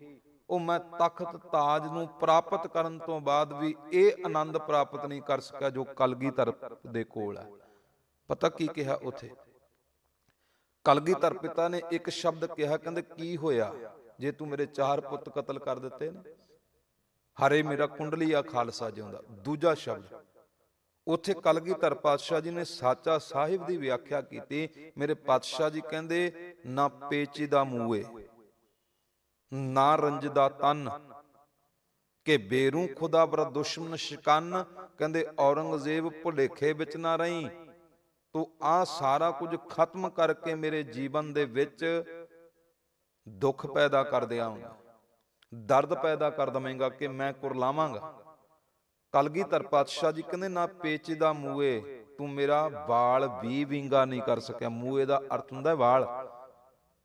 ਉਹ ਮੈਂ ਤਖਤ ਤਾਜ ਨੂੰ ਪ੍ਰਾਪਤ ਕਰਨ ਤੋਂ ਬਾਅਦ ਵੀ ਇਹ ਆਨੰਦ ਪ੍ਰਾਪਤ ਨਹੀਂ ਕਰ ਸਕਿਆ ਜੋ ਕਲਗੀਧਰ ਦੇ ਕੋਲ ਹੈ। ਪਤਾ ਕੀ ਕਿਹਾ ਉੱਥੇ? ਕਲਗੀਧਰ ਪਿਤਾ ਨੇ ਇੱਕ ਸ਼ਬਦ ਕਿਹਾ, ਕਹਿੰਦੇ ਕੀ ਹੋਇਆ ਜੇ ਤੂੰ ਮੇਰੇ 4 ਪੁੱਤ ਕਤਲ ਕਰ ਦਿੱਤੇ ਨਾ, ਹਰੇ ਮੇਰਾ ਕੁੰਡਲੀਆ ਖਾਲਸਾ ਜਿਉਂਦਾ। ਦੂਜਾ ਸ਼ਬਦ ਉੱਥੇ ਕਲਗੀਧਰ ਪਾਤਸ਼ਾਹ ਜੀ ਨੇ ਸਾਚਾ ਸਾਹਿਬ ਦੀ ਵਿਆਖਿਆ ਕੀਤੀ। ਮੇਰੇ ਪਾਤਸ਼ਾਹ ਜੀ ਕਹਿੰਦੇ, ਨਾ ਪੇਚੀਦਾ ਮੂਏ, ਨਾ ਰੰਜਦਾ ਤਨ, ਕਿ ਬੇਰੂ ਖੁਦਾ ਬਰ ਦੁਸ਼ਮਨ ਸ਼ਿਕਨ। ਕਹਿੰਦੇ ਔਰੰਗਜ਼ੇਬ ਭੁਲੇਖੇ ਵਿੱਚ ਨਾ ਰਹੀ, ਤੂੰ ਆ ਸਾਰਾ ਕੁਝ ਖਤਮ ਕਰਕੇ ਮੇਰੇ ਜੀਵਨ ਦੇ ਵਿੱਚ ਦੁੱਖ ਪੈਦਾ ਕਰ ਦਿਆਂਗਾ, ਦਰਦ ਪੈਦਾ ਕਰ ਦਵੇਂਗਾ ਕਿ ਮੈਂ ਕੁਰਲਾਵਾਂਗਾ। ਕਲਗੀਧਰ ਪਾਤਸ਼ਾਹ ਜੀ ਕਹਿੰਦੇ, ਨਾ ਪੇਚੀਦਾ ਮੂਏ, ਤੂੰ ਮੇਰਾ ਵਾਲ ਵੀ ਵਿੰਗਾ ਨਹੀਂ ਕਰ ਸਕਿਆ। ਮੂਏ ਦਾ ਅਰਥ ਹੁੰਦਾ ਵਾਲ।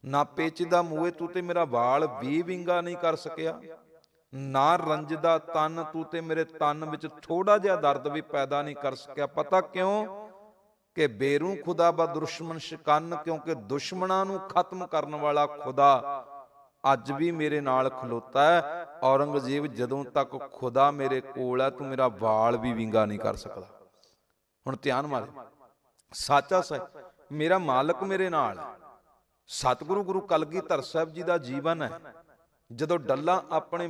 ਨਾ ਪੇਚੀਦਾ ਮੂਏ, ਤੂੰ ਤੇ ਮੇਰਾ ਵਾਲ ਵੀ ਵਿੰਗਾ ਨਹੀਂ ਕਰ ਸਕਿਆ। ਨਾ ਰੰਜਦਾ ਤਨ, ਤੂੰ ਤੇ ਮੇਰੇ ਤਨ ਵਿੱਚ ਥੋੜਾ ਜਿਹਾ ਦਰਦ ਵੀ ਪੈਦਾ ਨਹੀਂ ਕਰ ਸਕਿਆ। ਪਤਾ ਕਿਉਂ? ਕਿ ਬੇਰੂ ਖੁਦਾ ਬਾ ਦੁਸ਼ਮਨ ਸ਼ਿਕਨ, ਕਿਉਂਕਿ ਦੁਸ਼ਮਣਾਂ ਨੂੰ ਖਤਮ ਕਰਨ ਵਾਲਾ ਖੁਦਾ ਅੱਜ ਵੀ ਮੇਰੇ ਨਾਲ ਖਲੋਤਾ ਹੈ। ਔਰੰਗਜ਼ੇਬ, ਜਦੋਂ ਤੱਕ ਖੁਦਾ ਮੇਰੇ ਕੋਲ ਹੈ, ਤੂੰ ਮੇਰਾ ਵਾਲ ਵੀ ਵਿੰਗਾ ਨਹੀਂ ਕਰ ਸਕਦਾ। ਹੁਣ ਧਿਆਨ ਮਾਰੇ, ਸਾਚਾ ਸਾਹਿਬ, ਮੇਰਾ ਮਾਲਕ ਮੇਰੇ ਨਾਲ ਹੈ। ਸਤਿਗੁਰੂ ਗੁਰੂ ਕਲਗੀਧਰ ਸਾਹਿਬ ਜੀ ਦਾ ਜੀਵਨ ਹੈ। ਜਦੋਂ ਡੱਲਾ ਆਪਣੇ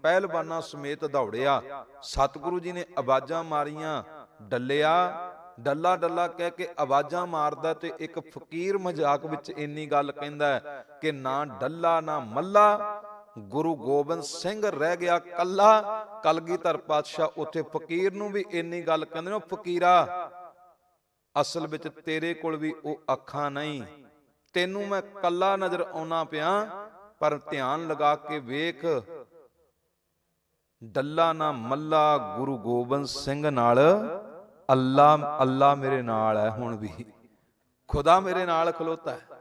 ਪਹਿਲਵਾਨਾਂ ਸਮੇਤ ਦੌੜਿਆ, ਸਤਿਗੁਰੂ ਜੀ ਨੇ ਆਵਾਜ਼ਾਂ ਮਾਰੀਆਂ, ਡੱਲਿਆ, ਡੱਲਾ ਡੱਲਾ ਕਹਿ ਕੇ ਆਵਾਜ਼ਾਂ ਮਾਰਦਾ। ਤੇ ਇੱਕ ਫਕੀਰ ਮਜ਼ਾਕ ਵਿੱਚ ਇੰਨੀ ਗੱਲ ਕਹਿੰਦਾ ਕਿ ਨਾ ਡੱਲਾ ਨਾ ਮੱਲਾ, ਗੁਰੂ ਗੋਬਿੰਦ ਸਿੰਘ ਰਹਿ ਗਿਆ ਕੱਲਾ। ਕਲਗੀਧਰ ਪਾਤਸ਼ਾਹ ਉੱਥੇ ਫਕੀਰ ਨੂੰ ਵੀ ਇੰਨੀ ਗੱਲ ਕਹਿੰਦੇ ਨੇ, ਫਕੀਰਾ, ਅਸਲ ਵਿੱਚ ਤੇਰੇ ਕੋਲ ਵੀ ਉਹ ਅੱਖਾਂ ਨਹੀਂ, ਤੈਨੂੰ ਮੈਂ ਕੱਲਾ ਨਜ਼ਰ ਆਉਣਾ ਪਿਆ, ਪਰ ਧਿਆਨ ਲਗਾ ਕੇ ਵੇਖ, ਡੱਲਾ ਨਾ ਮੱਲਾ, ਗੁਰੂ ਗੋਬਿੰਦ ਸਿੰਘ ਨਾਲ ਅੱਲਾ, ਅੱਲਾ ਮੇਰੇ ਨਾਲ ਹੈ। ਹੁਣ ਵੀ ਖੁਦਾ ਮੇਰੇ ਨਾਲ ਖਲੋਤਾ ਹੈ।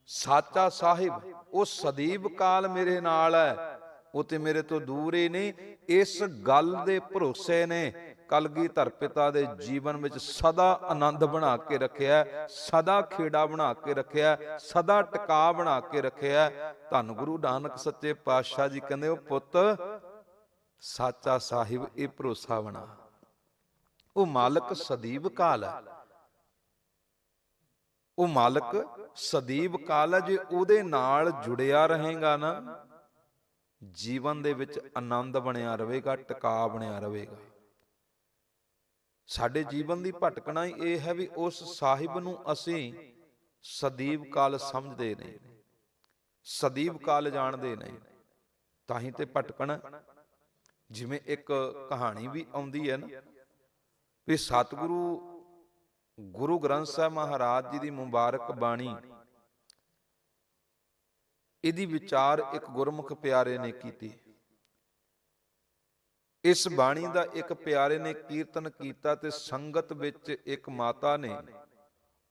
ਸਾਚਾ ਸਾਹਿਬ, ਉਹ ਸਦੀਵ ਕਾਲ ਮੇਰੇ ਨਾਲ ਹੈ, ਉਹ ਤੇ ਮੇਰੇ ਤੋਂ ਦੂਰ ਹੀ ਨਹੀਂ। ਇਸ ਗੱਲ ਦੇ ਭਰੋਸੇ ਨੇ ਕਲਗੀਧਰ ਪਿਤਾ ਦੇ ਜੀਵਨ ਵਿੱਚ ਸਦਾ ਆਨੰਦ ਬਣਾ ਕੇ ਰੱਖਿਆ, ਸਦਾ ਖੇੜਾ ਬਣਾ ਕੇ ਰੱਖਿਆ, ਸਦਾ ਟਿਕਾ ਬਣਾ ਕੇ ਰੱਖਿਆ। ਧੰਨ ਗੁਰੂ ਨਾਨਕ ਸੱਚੇ ਪਾਤਸ਼ਾਹ ਜੀ ਕਹਿੰਦੇ, ਉਹ ਪੁੱਤ ਸਾਚਾ ਸਾਹਿਬ ਇਹ ਭਰੋਸਾ ਬਣਾ, ਉਹ ਮਾਲਕ ਸਦੀਵ ਕਾਲ ਹੈ। ਉਹ ਮਾਲਕ ਸਦੀਵ ਕਾਲ ਹੈ। ਜੇ ਉਹਦੇ ਨਾਲ ਜੁੜਿਆ ਰਹੇਗਾ ਨਾ, ਜੀਵਨ ਦੇ ਵਿੱਚ ਆਨੰਦ ਬਣਿਆ ਰਹੇਗਾ, ਟਿਕਾ ਬਣਿਆ ਰਹੇਗਾ। ਸਾਡੇ ਜੀਵਨ ਦੀ ਭਟਕਣਾ ਹੀ ਇਹ ਹੈ ਵੀ ਉਸ ਸਾਹਿਬ ਨੂੰ ਅਸੀਂ ਸਦੀਵ ਕਾਲ ਸਮਝਦੇ ਨਹੀਂ, ਸਦੀਵ ਕਾਲ ਜਾਣਦੇ ਨਹੀਂ, ਤਾਂ ਹੀ ਤੇ ਭਟਕਣਾ। ਜਿਵੇਂ ਇੱਕ ਕਹਾਣੀ ਵੀ ਆਉਂਦੀ ਹੈ ਨਾ, ਵੀ ਸਤਿਗੁਰੂ ਗੁਰੂ ਗ੍ਰੰਥ ਸਾਹਿਬ ਮਹਾਰਾਜ ਜੀ ਦੀ ਮੁਬਾਰਕ ਬਾਣੀ, ਇਹਦੀ ਵਿਚਾਰ ਇੱਕ ਗੁਰਮੁਖ ਪਿਆਰੇ ਨੇ ਕੀਤੀ। ਇਸ ਬਾਣੀ ਦਾ ਇੱਕ ਪਿਆਰੇ ਨੇ ਕੀਰਤਨ ਕੀਤਾ ਤੇ ਸੰਗਤ ਵਿੱਚ ਇੱਕ ਮਾਤਾ ਨੇ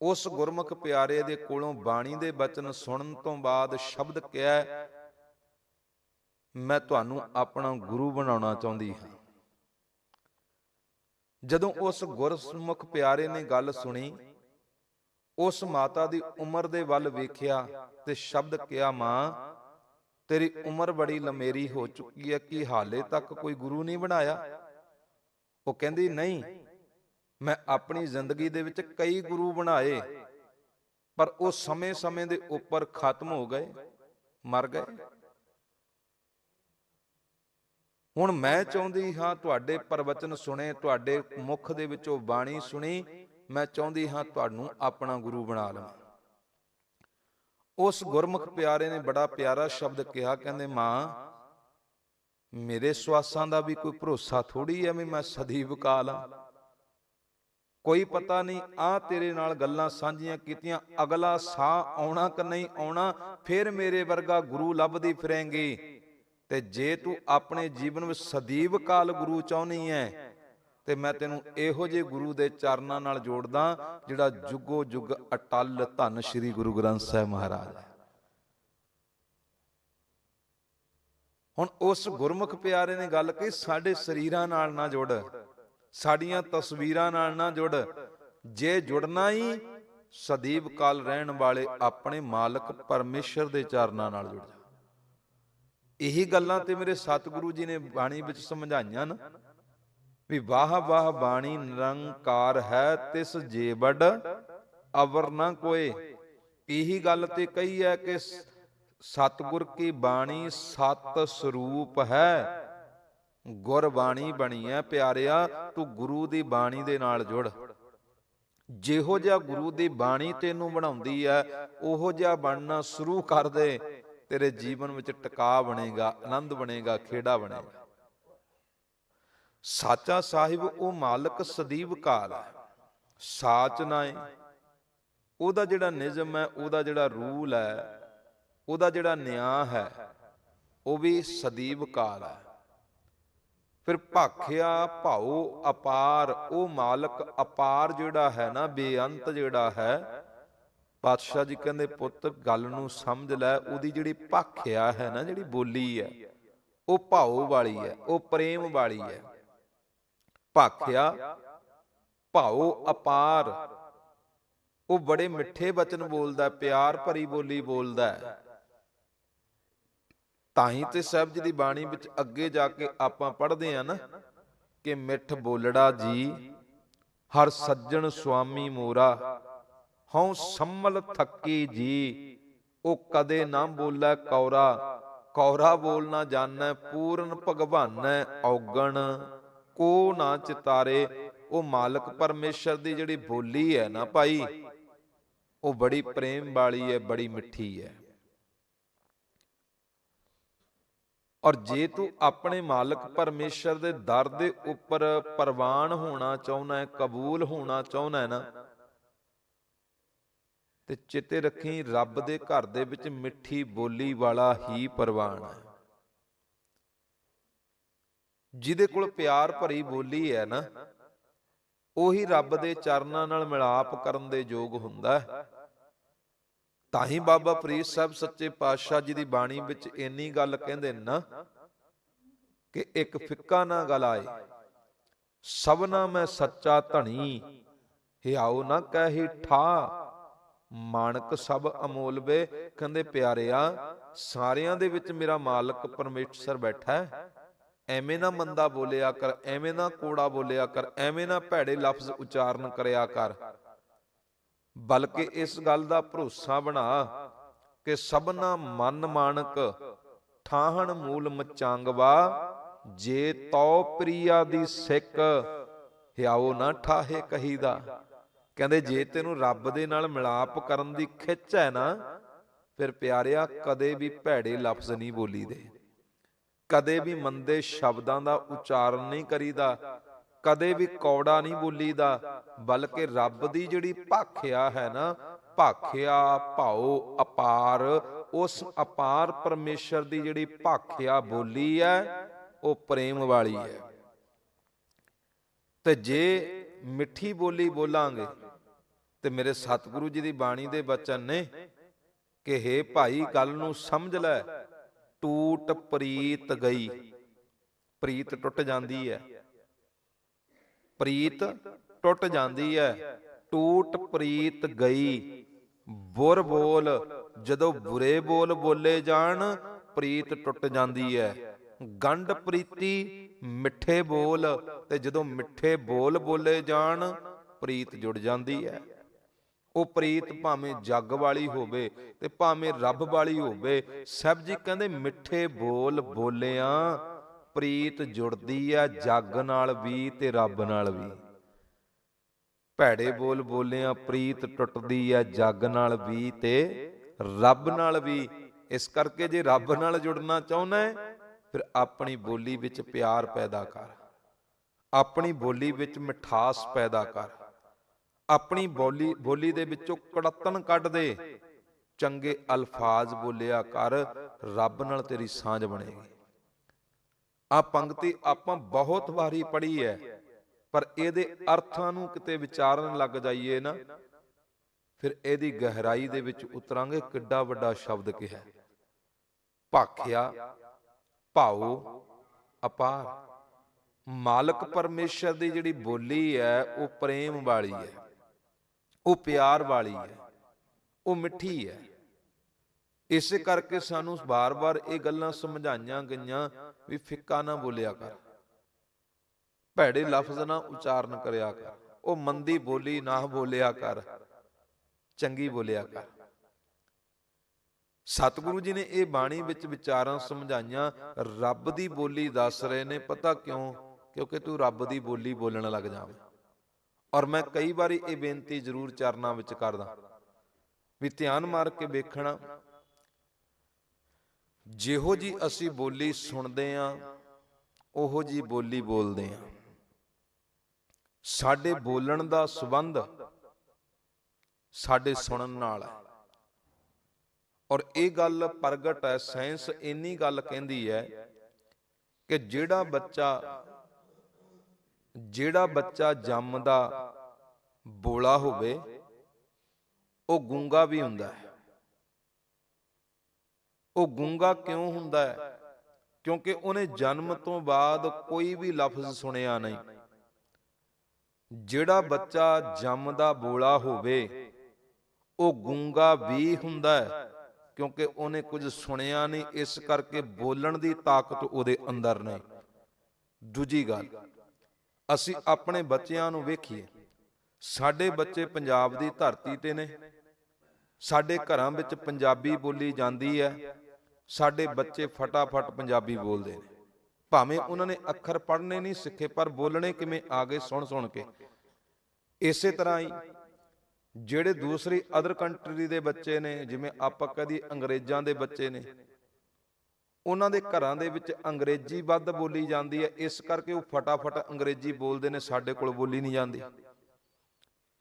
ਉਸ ਗੁਰਮੁਖ ਪਿਆਰੇ ਦੇ ਕੋਲੋਂ ਬਾਣੀ ਦੇ ਬਚਨ ਸੁਣਨ ਤੋਂ ਬਾਅਦ ਸ਼ਬਦ ਕਿਹਾ, ਮੈਂ ਤੁਹਾਨੂੰ ਆਪਣਾ ਗੁਰੂ ਬਣਾਉਣਾ ਚਾਹੁੰਦੀ ਹਾਂ। ਜਦੋਂ ਉਸ ਗੁਰਮੁਖ ਪਿਆਰੇ ਨੇ ਗੱਲ ਸੁਣੀ, ਉਸ ਮਾਤਾ ਦੀ ਉਮਰ ਦੇ ਵੱਲ ਵੇਖਿਆ ਤੇ ਸ਼ਬਦ ਕਿਹਾ, ਮਾਂ ਤੇਰੀ ਉਮਰ ਬੜੀ ਲੰਮੇਰੀ ਹੋ ਚੁੱਕੀ ਹੈ, ਕਿ ਹਾਲੇ ਤੱਕ ਕੋਈ ਗੁਰੂ ਨਹੀਂ ਬਣਾਇਆ? ਉਹ ਕਹਿੰਦੀ, ਨਹੀਂ, ਮੈਂ ਆਪਣੀ ਜ਼ਿੰਦਗੀ ਦੇ ਵਿੱਚ ਕਈ ਗੁਰੂ ਬਣਾਏ, ਪਰ ਉਹ ਸਮੇਂ-ਸਮੇਂ ਦੇ ਉੱਪਰ ਖਤਮ ਹੋ ਗਏ, ਮਰ ਗਏ। ਹੁਣ ਮੈਂ ਚਾਹੁੰਦੀ ਹਾਂ ਤੁਹਾਡੇ ਪ੍ਰਵਚਨ ਸੁਣੇ, ਤੁਹਾਡੇ ਮੁਖ ਦੇ ਵਿੱਚੋਂ ਬਾਣੀ ਸੁਣੀ, ਮੈਂ ਚਾਹੁੰਦੀ ਹਾਂ ਤੁਹਾਨੂੰ ਆਪਣਾ ਗੁਰੂ ਬਣਾ ਲਵਾਂ। ਉਸ ਗੁਰਮੁਖ ਪਿਆਰੇ ਨੇ ਬੜਾ ਪਿਆਰਾ ਸ਼ਬਦ ਕਿਹਾ, ਕਹਿੰਦੇ, ਮਾਂ ਮੇਰੇ ਸਵਾਸਾਂ ਦਾ ਵੀ ਕੋਈ ਭਰੋਸਾ ਥੋੜੀ ਹੈ ਵੀ ਮੈਂ ਸਦੀਵ ਕਾਲ ਆ। ਕੋਈ ਪਤਾ ਨਹੀਂ, ਆ ਤੇਰੇ ਨਾਲ ਗੱਲਾਂ ਸਾਂਝੀਆਂ ਕੀਤੀਆਂ, ਅਗਲਾ ਸਾਹ ਆਉਣਾ ਕਿ ਨਹੀਂ ਆਉਣਾ, ਫਿਰ ਮੇਰੇ ਵਰਗਾ ਗੁਰੂ ਲੱਭਦੀ ਫਿਰੇਂਗੀ। ਤੇ ਜੇ ਤੂੰ ਆਪਣੇ ਜੀਵਨ ਵਿੱਚ ਸਦੀਵ ਕਾਲ ਗੁਰੂ ਚਾਹੁੰਦੀ ਹੈ, ਤੇ ਮੈਂ ਤੈਨੂੰ ਇਹੋ ਜਿਹੇ ਗੁਰੂ ਦੇ ਚਰਨਾਂ ਨਾਲ ਜੋੜਦਾ ਜਿਹੜਾ ਜੁਗੋ ਜੁਗ ਅਟਲ ਧੰਨ ਸ਼੍ਰੀ ਗੁਰੂ ਗ੍ਰੰਥ ਸਾਹਿਬ ਮਹਾਰਾਜ ਹੈ। ਹੁਣ ਉਸ ਗੁਰਮੁਖ ਪਿਆਰੇ ਨੇ ਗੱਲ ਕਹੀ, ਸਾਡੇ ਸਰੀਰਾਂ ਨਾਲ ਨਾ ਜੁੜ, ਸਾਡੀਆਂ ਤਸਵੀਰਾਂ ਨਾਲ ਨਾ ਜੁੜ, ਜੇ ਜੁੜਨਾ ਹੀ ਸਦੀਵ ਕਾਲ ਰਹਿਣ ਵਾਲੇ ਆਪਣੇ ਮਾਲਕ ਪਰਮੇਸ਼ਰ ਦੇ ਚਰਨਾਂ ਨਾਲ ਜੁੜ ਜਾ। ਇਹੀ ਗੱਲਾਂ ਤੇ ਮੇਰੇ ਸਤਿਗੁਰੂ ਜੀ ਨੇ ਬਾਣੀ ਵਿੱਚ ਸਮਝਾਈਆਂ ਨਾ, ਵੀ ਵਾਹ ਵਾਹ ਬਾਣੀ ਨਿਰੰਕਾਰ ਹੈ, ਤਿਸ ਜੇਵੜ ਅਵਰ ਨਾ ਕੋਏ। ਇਹੀ ਗੱਲ ਤੇ ਕਹੀ ਹੈ ਕਿ ਸਤਿਗੁਰ ਕੀ ਬਾਣੀ ਸਤ ਸਰੂਪ ਹੈ, ਗੁਰਬਾਣੀ ਬਣੀ ਹੈ ਪਿਆਰਿਆ, ਤੂੰ ਗੁਰੂ ਦੀ ਬਾਣੀ ਦੇ ਨਾਲ ਜੁੜ। ਜਿਹੋ ਜਿਹਾ ਗੁਰੂ ਦੀ ਬਾਣੀ ਤੈਨੂੰ ਬਣਾਉਂਦੀ ਹੈ, ਉਹੋ ਜਿਹਾ ਬਣਨਾ ਸ਼ੁਰੂ ਕਰ ਦੇ। ਤੇਰੇ ਜੀਵਨ ਵਿੱਚ ਟਿਕਾ ਬਣੇਗਾ, ਆਨੰਦ ਬਣੇਗਾ, ਖੇੜਾ ਬਣੇਗਾ। ਸਾਚਾ ਸਾਹਿਬ ਉਹ ਮਾਲਕ ਸਦੀਵ ਕਾਲ ਹੈ, ਸਾਚ ਨਾਏ। ਉਹਦਾ ਜਿਹੜਾ ਨਿਯਮ ਹੈ, ਉਹਦਾ ਜਿਹੜਾ ਰੂਲ ਹੈ, ਉਹਦਾ ਜਿਹੜਾ ਨਿਆਂ ਹੈ, ਉਹ ਵੀ ਸਦੀਵ ਕਾਲ ਹੈ। ਫਿਰ ਭਾਖਿਆ ਭਾਉ ਅਪਾਰ, ਉਹ ਮਾਲਕ ਅਪਾਰ ਜਿਹੜਾ ਹੈ ਨਾ, ਬੇਅੰਤ ਜਿਹੜਾ ਹੈ। ਪਾਤਸ਼ਾਹ ਜੀ ਕਹਿੰਦੇ ਪੁੱਤ ਗੱਲ ਨੂੰ ਸਮਝ ਲੈ, ਉਹਦੀ ਜਿਹੜੀ ਭਾਖਿਆ ਹੈ ਨਾ, ਜਿਹੜੀ ਬੋਲੀ ਹੈ, ਉਹ ਭਾਉ ਵਾਲੀ ਹੈ, ਉਹ ਪ੍ਰੇਮ ਵਾਲੀ ਹੈ। ਭਾਖਿਆ ਭਾਉ ਅਪਾਰ, ਉਹ ਬੜੇ ਮਿੱਠੇ ਬਚਨ ਬੋਲਦਾ, ਪਿਆਰ ਭਰੀ ਬੋਲੀ ਬੋਲਦਾ ਹੈ। ਤਾਂ ਹੀ ਤੇ ਸਾਹਿਬ ਜੀ ਦੀ ਬਾਣੀ ਵਿੱਚ ਅੱਗੇ ਜਾ ਕੇ ਆਪਾਂ ਪੜ੍ਹਦੇ ਆ ਨਾ ਕਿ ਮਿੱਠ ਬੋਲੜਾ ਜੀ ਹਰ ਸੱਜਣ ਸੁਆਮੀ ਮੋਰਾ, ਹਉ ਸੰਮਲ ਥੱਕੀ ਜੀ। ਉਹ ਕਦੇ ਨਾ ਬੋਲੇ ਕੌਰਾ, ਕੌਰਾ ਬੋਲਣਾ ਜਾਣੈ, ਪੂਰਨ ਭਗਵਾਨੈ ਔਗਣ ਕੋ ਨਾ ਚਿਤਾਰੇ। ਉਹ ਮਾਲਕ ਪਰਮੇਸ਼ਰ ਦੀ ਜਿਹੜੀ ਬੋਲੀ ਹੈ ਨਾ ਭਾਈ, ਉਹ ਬੜੀ ਪ੍ਰੇਮ ਵਾਲੀ ਹੈ, ਬੜੀ ਮਿੱਠੀ ਹੈ। ਔਰ ਜੇ ਤੂੰ ਆਪਣੇ ਮਾਲਕ ਪਰਮੇਸ਼ਰ ਦੇ ਦਰ ਦੇ ਉੱਪਰ ਪ੍ਰਵਾਨ ਹੋਣਾ ਚਾਹੁੰਦਾ ਹੈ, ਕਬੂਲ ਹੋਣਾ ਚਾਹੁੰਦਾ ਹੈ ਨਾ, ਤੇ ਚਿੱਤੇ ਰੱਖੀ ਰੱਬ ਦੇ ਘਰ ਦੇ ਵਿੱਚ ਮਿੱਠੀ ਬੋਲੀ ਵਾਲਾ ਹੀ ਪ੍ਰਵਾਨ ਹੈ। ਜਿਹਦੇ ਕੋਲ ਪਿਆਰ ਭਰੀ ਬੋਲੀ ਹੈ ਨਾ, ਉਹੀ ਰੱਬ ਦੇ ਚਰਨਾਂ ਨਾਲ ਮਿਲਾਪ ਕਰਨ ਦੇ ਯੋਗ ਹੁੰਦਾ ਹੈ। ਤਾਂ ਹੀ ਬਾਬਾ ਫਰੀਦ ਸਾਹਿਬ ਸੱਚੇ ਪਾਤਸ਼ਾਹ ਜੀ ਦੀ ਬਾਣੀ ਵਿੱਚ ਇੰਨੀ ਗੱਲ ਕਹਿੰਦੇ ਨੇ ਨਾ ਕਿ ਇੱਕ ਫਿੱਕਾ ਨਾ ਗਲਾਏ, ਸਭਨਾ ਮੈਂ ਸੱਚਾ ਧਣੀ, ਹਿਆਉ ਨਾ ਕਹਿ ਠਾ। ਮਾਣਕ ਸਭ ਅਮੋਲ ਵੇ। ਕਹਿੰਦੇ ਪਿਆਰਿਆ, ਸਾਰਿਆਂ ਦੇ ਵਿੱਚ ਮੇਰਾ ਮਾਲਕ ਪਰਮੇਸ਼ਰ ਬੈਠਾ ਹੈ। ਐਵੇਂ ਨਾ ਮੰਦਾ ਬੋਲਿਆ ਕਰ, ਐਵੇਂ ਨਾ ਕੋੜਾ ਬੋਲਿਆ ਕਰ, ਐਵੇਂ ਨਾ ਭੈੜੇ ਲਫ਼ਜ਼ ਉਚਾਰਨ ਕਰਿਆ ਕਰ, ਬਲਕਿ ਇਸ ਗੱਲ ਦਾ ਭਰੋਸਾ ਬਣਾ ਕਿ ਸਭਨਾ ਮਨ ਮਾਣਕ ਠਾਹਣ ਮੂਲ ਮਚਾਂਗਵਾ। ਜੇ ਤਉ ਪ੍ਰਿਆ ਦੀ ਸਿੱਖ, ਹਿਆਉ ਨਾ ਠਾਹੇ ਕਹੀਦਾ। ਕਹਿੰਦੇ ਜੇ ਤੈਨੂੰ ਰੱਬ ਦੇ ਨਾਲ ਮਿਲਾਪ ਕਰਨ ਦੀ ਖਿੱਚ ਹੈ ਨਾ, ਫਿਰ ਪਿਆਰਿਆ ਕਦੇ ਵੀ ਭੈੜੇ ਲਫ਼ਜ਼ ਨਹੀਂ ਬੋਲੀਦੇ, ਕਦੇ ਵੀ ਮੰਦੇ ਸ਼ਬਦਾਂ ਦਾ ਉਚਾਰਨ ਨਹੀਂ ਕਰੀਦਾ, ਕਦੇ ਵੀ ਕੌੜਾ ਨਹੀਂ ਬੋਲੀਦਾ, ਬਲਕਿ ਰੱਬ ਦੀ ਜਿਹੜੀ ਭਾਖਿਆ ਹੈ ਨਾ, ਭਾਖਿਆ ਭਾਉ ਅਪਾਰ, ਉਸ ਅਪਾਰ ਪਰਮੇਸ਼ਰ ਦੀ ਜਿਹੜੀ ਭਾਖਿਆ ਬੋਲੀ ਹੈ, ਉਹ ਪ੍ਰੇਮ ਵਾਲੀ ਹੈ। ਤੇ ਜੇ ਮਿੱਠੀ ਬੋਲੀ ਬੋਲਾਂਗੇ, ਤੇ ਮੇਰੇ ਸਤਿਗੁਰੂ ਜੀ ਦੀ ਬਾਣੀ ਦੇ ਬਚਨ ਨੇ ਕਿ ਹੇ ਭਾਈ ਗੱਲ ਨੂੰ ਸਮਝ ਲੈ, ਟੂਟ ਪ੍ਰੀਤ ਗਈ। ਪ੍ਰੀਤ ਟੁੱਟ ਜਾਂਦੀ ਹੈ, ਪ੍ਰੀਤ ਟੁੱਟ ਜਾਂਦੀ ਹੈ। ਟੂਟ ਪ੍ਰੀਤ ਗਈ, ਬੁਰ ਬੋਲ, ਜਦੋਂ ਬੁਰੇ ਬੋਲ ਬੋਲੇ ਜਾਣ ਪ੍ਰੀਤ ਟੁੱਟ ਜਾਂਦੀ ਹੈ। ਗੰਢ ਪ੍ਰੀਤੀ ਮਿੱਠੇ ਬੋਲ, ਤੇ ਜਦੋਂ ਮਿੱਠੇ ਬੋਲ ਬੋਲੇ ਜਾਣ ਪ੍ਰੀਤ ਜੁੜ ਜਾਂਦੀ ਹੈ। ਉਹ ਪ੍ਰੀਤ ਭਾਵੇਂ ਜੱਗ ਵਾਲੀ ਹੋਵੇ ਤੇ ਭਾਵੇਂ ਰੱਬ ਵਾਲੀ ਹੋਵੇ, ਸਾਹਿਬ ਜੀ ਕਹਿੰਦੇ ਮਿੱਠੇ ਬੋਲ ਬੋਲਿਆਂ ਪ੍ਰੀਤ ਜੁੜਦੀ ਹੈ, ਜੱਗ ਨਾਲ ਵੀ ਤੇ ਰੱਬ ਨਾਲ ਵੀ। ਭੈੜੇ ਬੋਲ ਬੋਲਿਆਂ ਪ੍ਰੀਤ ਟੁੱਟਦੀ ਹੈ, ਜੱਗ ਨਾਲ ਵੀ ਤੇ ਰੱਬ ਨਾਲ ਵੀ। ਇਸ ਕਰਕੇ ਜੇ ਰੱਬ ਨਾਲ ਜੁੜਨਾ ਚਾਹੁੰਦਾ ਹੈ, ਫਿਰ ਆਪਣੀ ਬੋਲੀ ਵਿੱਚ ਪਿਆਰ ਪੈਦਾ ਕਰ, ਆਪਣੀ ਬੋਲੀ ਵਿੱਚ ਮਿਠਾਸ ਪੈਦਾ ਕਰ, ਆਪਣੀ ਬੋਲੀ ਦੇ ਵਿੱਚੋਂ ਕੜੱਤਣ ਕੱਢ ਦੇ, ਚੰਗੇ ਅਲਫਾਜ਼ ਬੋਲਿਆ ਕਰ, ਰੱਬ ਨਾਲ ਤੇਰੀ ਸਾਂਝ ਬਣੇਗੀ। ਆ ਪੰਕਤੀ ਆਪਾਂ ਬਹੁਤ ਵਾਰੀ ਪੜ੍ਹੀ ਹੈ, ਪਰ ਇਹਦੇ ਅਰਥਾਂ ਨੂੰ ਕਿਤੇ ਵਿਚਾਰਨ ਲੱਗ ਜਾਈਏ ਨਾ, ਫਿਰ ਇਹਦੀ ਗਹਿਰਾਈ ਦੇ ਵਿੱਚ ਉਤਰਾਂਗੇ। ਕਿੱਡਾ ਵੱਡਾ ਸ਼ਬਦ ਕਿਹਾ, ਭਾਖਿਆ ਭਾਉ ਅਪਾਰ। ਮਾਲਕ ਪਰਮੇਸ਼ਰ ਦੀ ਜਿਹੜੀ ਬੋਲੀ ਹੈ, ਉਹ ਪ੍ਰੇਮ ਵਾਲੀ ਹੈ, ਉਹ ਪਿਆਰ ਵਾਲੀ ਹੈ, ਉਹ ਮਿੱਠੀ ਹੈ। ਇਸੇ ਕਰਕੇ ਸਾਨੂੰ ਬਾਰ-ਬਾਰ ਇਹ ਗੱਲਾਂ ਸਮਝਾਈਆਂ ਗਈਆਂ ਵੀ ਫਿੱਕਾ ਨਾ ਬੋਲਿਆ ਕਰ, ਭੈੜੇ ਲਫ਼ਜ਼ ਨਾ ਉਚਾਰਨ ਕਰਿਆ ਕਰ, ਉਹ ਮੰਦੀ ਬੋਲੀ ਨਾ ਬੋਲਿਆ ਕਰ, ਚੰਗੀ ਬੋਲਿਆ ਕਰ। ਸਤਿਗੁਰੂ ਜੀ ਨੇ ਇਹ ਬਾਣੀ ਵਿੱਚ ਵਿਚਾਰਾਂ ਸਮਝਾਈਆਂ, ਰੱਬ ਦੀ ਬੋਲੀ ਦੱਸ ਰਹੇ ਨੇ। ਪਤਾ ਕਿਉਂ? ਕਿਉਂਕਿ ਤੂੰ ਰੱਬ ਦੀ ਬੋਲੀ ਬੋਲਣ ਲੱਗ ਜਾਵੇਂ। ਔਰ ਮੈਂ ਕਈ ਵਾਰੀ ਇਹ ਬੇਨਤੀ ਜ਼ਰੂਰ ਚਰਨਾਂ ਵਿੱਚ ਕਰਦਾ ਵੀ ਧਿਆਨ ਮਾਰ ਕੇ ਵੇਖਣਾ, ਜਿਹੋ ਜੀ ਅਸੀਂ ਬੋਲੀ ਸੁਣਦੇ ਆਂ ਉਹੋ ਜੀ ਬੋਲੀ ਬੋਲਦੇ ਆਂ। ਸਾਡੇ ਬੋਲਣ ਦਾ ਸੰਬੰਧ ਸਾਡੇ ਸੁਣਨ ਨਾਲ ਹੈ। ਔਰ ਇਹ ਗੱਲ ਪ੍ਰਗਟ ਹੈ, ਸਾਇੰਸ ਇੰਨੀ ਗੱਲ ਕਹਿੰਦੀ ਹੈ ਕਿ ਜਿਹੜਾ ਬੱਚਾ ਜੰਮਦਾ ਬੋਲਾ ਹੋਵੇ ਉਹ ਗੂੰਗਾ ਵੀ ਹੁੰਦਾ ਹੈ। ਉਹ ਗੂੰਗਾ ਕਿਉਂ ਹੁੰਦਾ ਹੈ? ਕਿਉਂਕਿ ਉਹਨੇ ਜਨਮ ਤੋਂ ਬਾਅਦ ਕੋਈ ਵੀ ਲਫ਼ਜ਼ ਸੁਣਿਆ ਨਹੀਂ। ਜਿਹੜਾ ਬੱਚਾ ਜੰਮਦਾ ਬੋਲਾ ਹੋਵੇ ਉਹ ਗੂੰਗਾ ਵੀ ਹੁੰਦਾ ਹੈ, ਕਿਉਂਕਿ ਉਹਨੇ ਕੁਝ ਸੁਣਿਆ ਨਹੀਂ, ਇਸ ਕਰਕੇ ਬੋਲਣ ਦੀ ਤਾਕਤ ਉਹਦੇ ਅੰਦਰ ਨਹੀਂ। ਦੂਜੀ ਗੱਲ, ਅਸੀਂ ਆਪਣੇ ਬੱਚਿਆਂ ਨੂੰ ਵੇਖੀਏ, ਸਾਡੇ ਬੱਚੇ ਪੰਜਾਬ ਦੀ ਧਰਤੀ ਤੇ ਨੇ, ਸਾਡੇ ਘਰਾਂ ਵਿੱਚ ਪੰਜਾਬੀ ਬੋਲੀ ਜਾਂਦੀ ਹੈ, ਸਾਡੇ ਬੱਚੇ ਫਟਾਫਟ ਪੰਜਾਬੀ ਬੋਲਦੇ ਨੇ। ਭਾਵੇਂ ਉਹਨਾਂ ਨੇ ਅੱਖਰ ਪੜ੍ਹਨੇ ਨਹੀਂ ਸਿੱਖੇ, ਪਰ ਬੋਲਣੇ ਕਿਵੇਂ ਆ ਗਏ? ਸੁਣ ਸੁਣ ਕੇ। ਇਸੇ ਤਰ੍ਹਾਂ ਹੀ ਜਿਹੜੇ ਦੂਸਰੀ ਅਦਰ ਕੰਟਰੀ ਦੇ ਬੱਚੇ ਨੇ, ਜਿਵੇਂ ਆਪਾਂ ਕਦੀ ਅੰਗਰੇਜ਼ਾਂ ਦੇ ਬੱਚੇ ਨੇ, ਉਹਨਾਂ ਦੇ ਘਰਾਂ ਦੇ ਵਿੱਚ ਅੰਗਰੇਜ਼ੀ ਵੱਧ ਬੋਲੀ ਜਾਂਦੀ ਹੈ, ਇਸ ਕਰਕੇ ਉਹ ਫਟਾਫਟ ਅੰਗਰੇਜ਼ੀ ਬੋਲਦੇ ਨੇ, ਸਾਡੇ ਕੋਲ ਬੋਲੀ ਨਹੀਂ ਜਾਂਦੀ।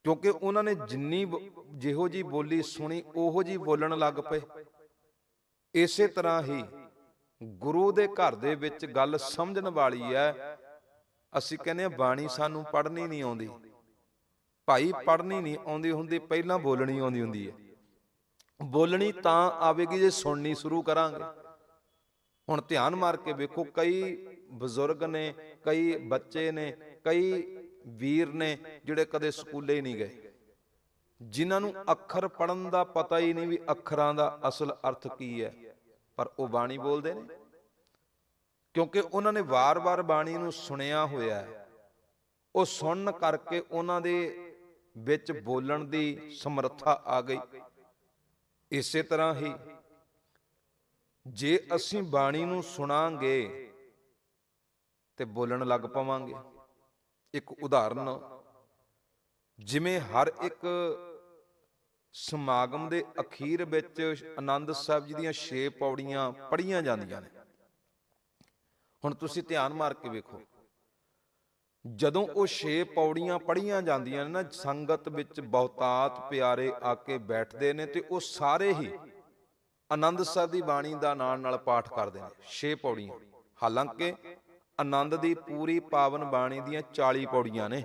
ਕਿਉਂਕਿ ਉਹਨਾਂ ਨੇ ਜਿਹੋ ਜੀ ਬੋਲੀ ਸੁਣੀ ਉਹੋ ਜੀ ਬੋਲਣ ਲੱਗ ਪਏ। ਇਸੇ ਤਰ੍ਹਾਂ ਹੀ ਗੁਰੂ ਦੇ ਘਰ ਦੇ ਵਿੱਚ ਗੱਲ ਸਮਝਣ ਵਾਲੀ ਹੈ। ਅਸੀਂ ਕਹਿੰਦੇ ਹਾਂ ਬਾਣੀ ਸਾਨੂੰ ਪੜ੍ਹਨੀ ਨਹੀਂ ਆਉਂਦੀ। ਭਾਈ ਪੜ੍ਹਨੀ ਨਹੀਂ ਆਉਂਦੀ ਹੁੰਦੀ, ਪਹਿਲਾਂ ਬੋਲਣੀ ਆਉਂਦੀ ਹੁੰਦੀ ਹੈ। ਬੋਲਣੀ ਤਾਂ ਆਵੇਗੀ ਜੇ ਸੁਣਨੀ ਸ਼ੁਰੂ ਕਰਾਂਗੇ। ਹੁਣ ਧਿਆਨ ਮਾਰ ਕੇ ਵੇਖੋ, ਕਈ ਬਜ਼ੁਰਗ ਨੇ, ਕਈ ਬੱਚੇ ਨੇ, ਕਈ ਵੀਰ ਨੇ ਜਿਹੜੇ ਕਦੇ ਸਕੂਲੇ ਹੀ ਨਹੀਂ ਗਏ, ਜਿਨ੍ਹਾਂ ਨੂੰ ਅੱਖਰ ਪੜ੍ਹਨ ਦਾ ਪਤਾ ਹੀ ਨਹੀਂ ਵੀ ਅੱਖਰਾਂ ਦਾ ਅਸਲ ਅਰਥ ਕੀ ਹੈ, ਪਰ ਉਹ ਬਾਣੀ ਬੋਲਦੇ ਨੇ ਕਿਉਂਕਿ ਉਹਨਾਂ ਨੇ ਵਾਰ-ਵਾਰ ਬਾਣੀ ਨੂੰ ਸੁਣਿਆ ਹੋਇਆ ਹੈ। ਉਹ ਸੁਣਨ ਕਰਕੇ ਉਹਨਾਂ ਦੇ ਵਿੱਚ ਬੋਲਣ ਦੀ ਸਮਰੱਥਾ ਆ ਗਈ। ਇਸੇ ਤਰ੍ਹਾਂ ਹੀ ਜੇ ਅਸੀਂ ਬਾਣੀ ਨੂੰ ਸੁਣਾਂਗੇ ਤੇ ਬੋਲਣ ਲੱਗ ਪਵਾਂਗੇ। ਇੱਕ ਉਦਾਹਰਨ, ਜਿਵੇਂ ਹਰ ਇੱਕ ਸਮਾਗਮ ਦੇ ਅਖੀਰ ਵਿੱਚ ਆਨੰਦ ਸਾਹਿਬ ਜੀ ਦੀਆਂ 6 ਪੌੜੀਆਂ ਪੜ੍ਹੀਆਂ ਜਾਂਦੀਆਂ ਨੇ। ਹੁਣ ਤੁਸੀਂ ਧਿਆਨ ਮਾਰ ਕੇ ਵੇਖੋ, ਜਦੋਂ ਉਹ 6 ਪੌੜੀਆਂ ਪੜ੍ਹੀਆਂ ਜਾਂਦੀਆਂ ਨੇ ਨਾ, ਸੰਗਤ ਵਿੱਚ ਬਹੁਤਾਤ ਪਿਆਰੇ ਆ ਕੇ ਬੈਠਦੇ ਨੇ ਤੇ ਉਹ ਸਾਰੇ ਹੀ ਆਨੰਦ ਸਾਹਿਬ ਦੀ ਬਾਣੀ ਦਾ ਨਾਲ ਪਾਠ ਕਰਦੇ ਨੇ। 6 ਪੌੜੀਆਂ, ਹਾਲਾਂਕਿ ਆਨੰਦ ਦੀ ਪੂਰੀ ਪਾਵਨ ਬਾਣੀ ਦੀਆਂ 40 ਪੌੜੀਆਂ ਨੇ,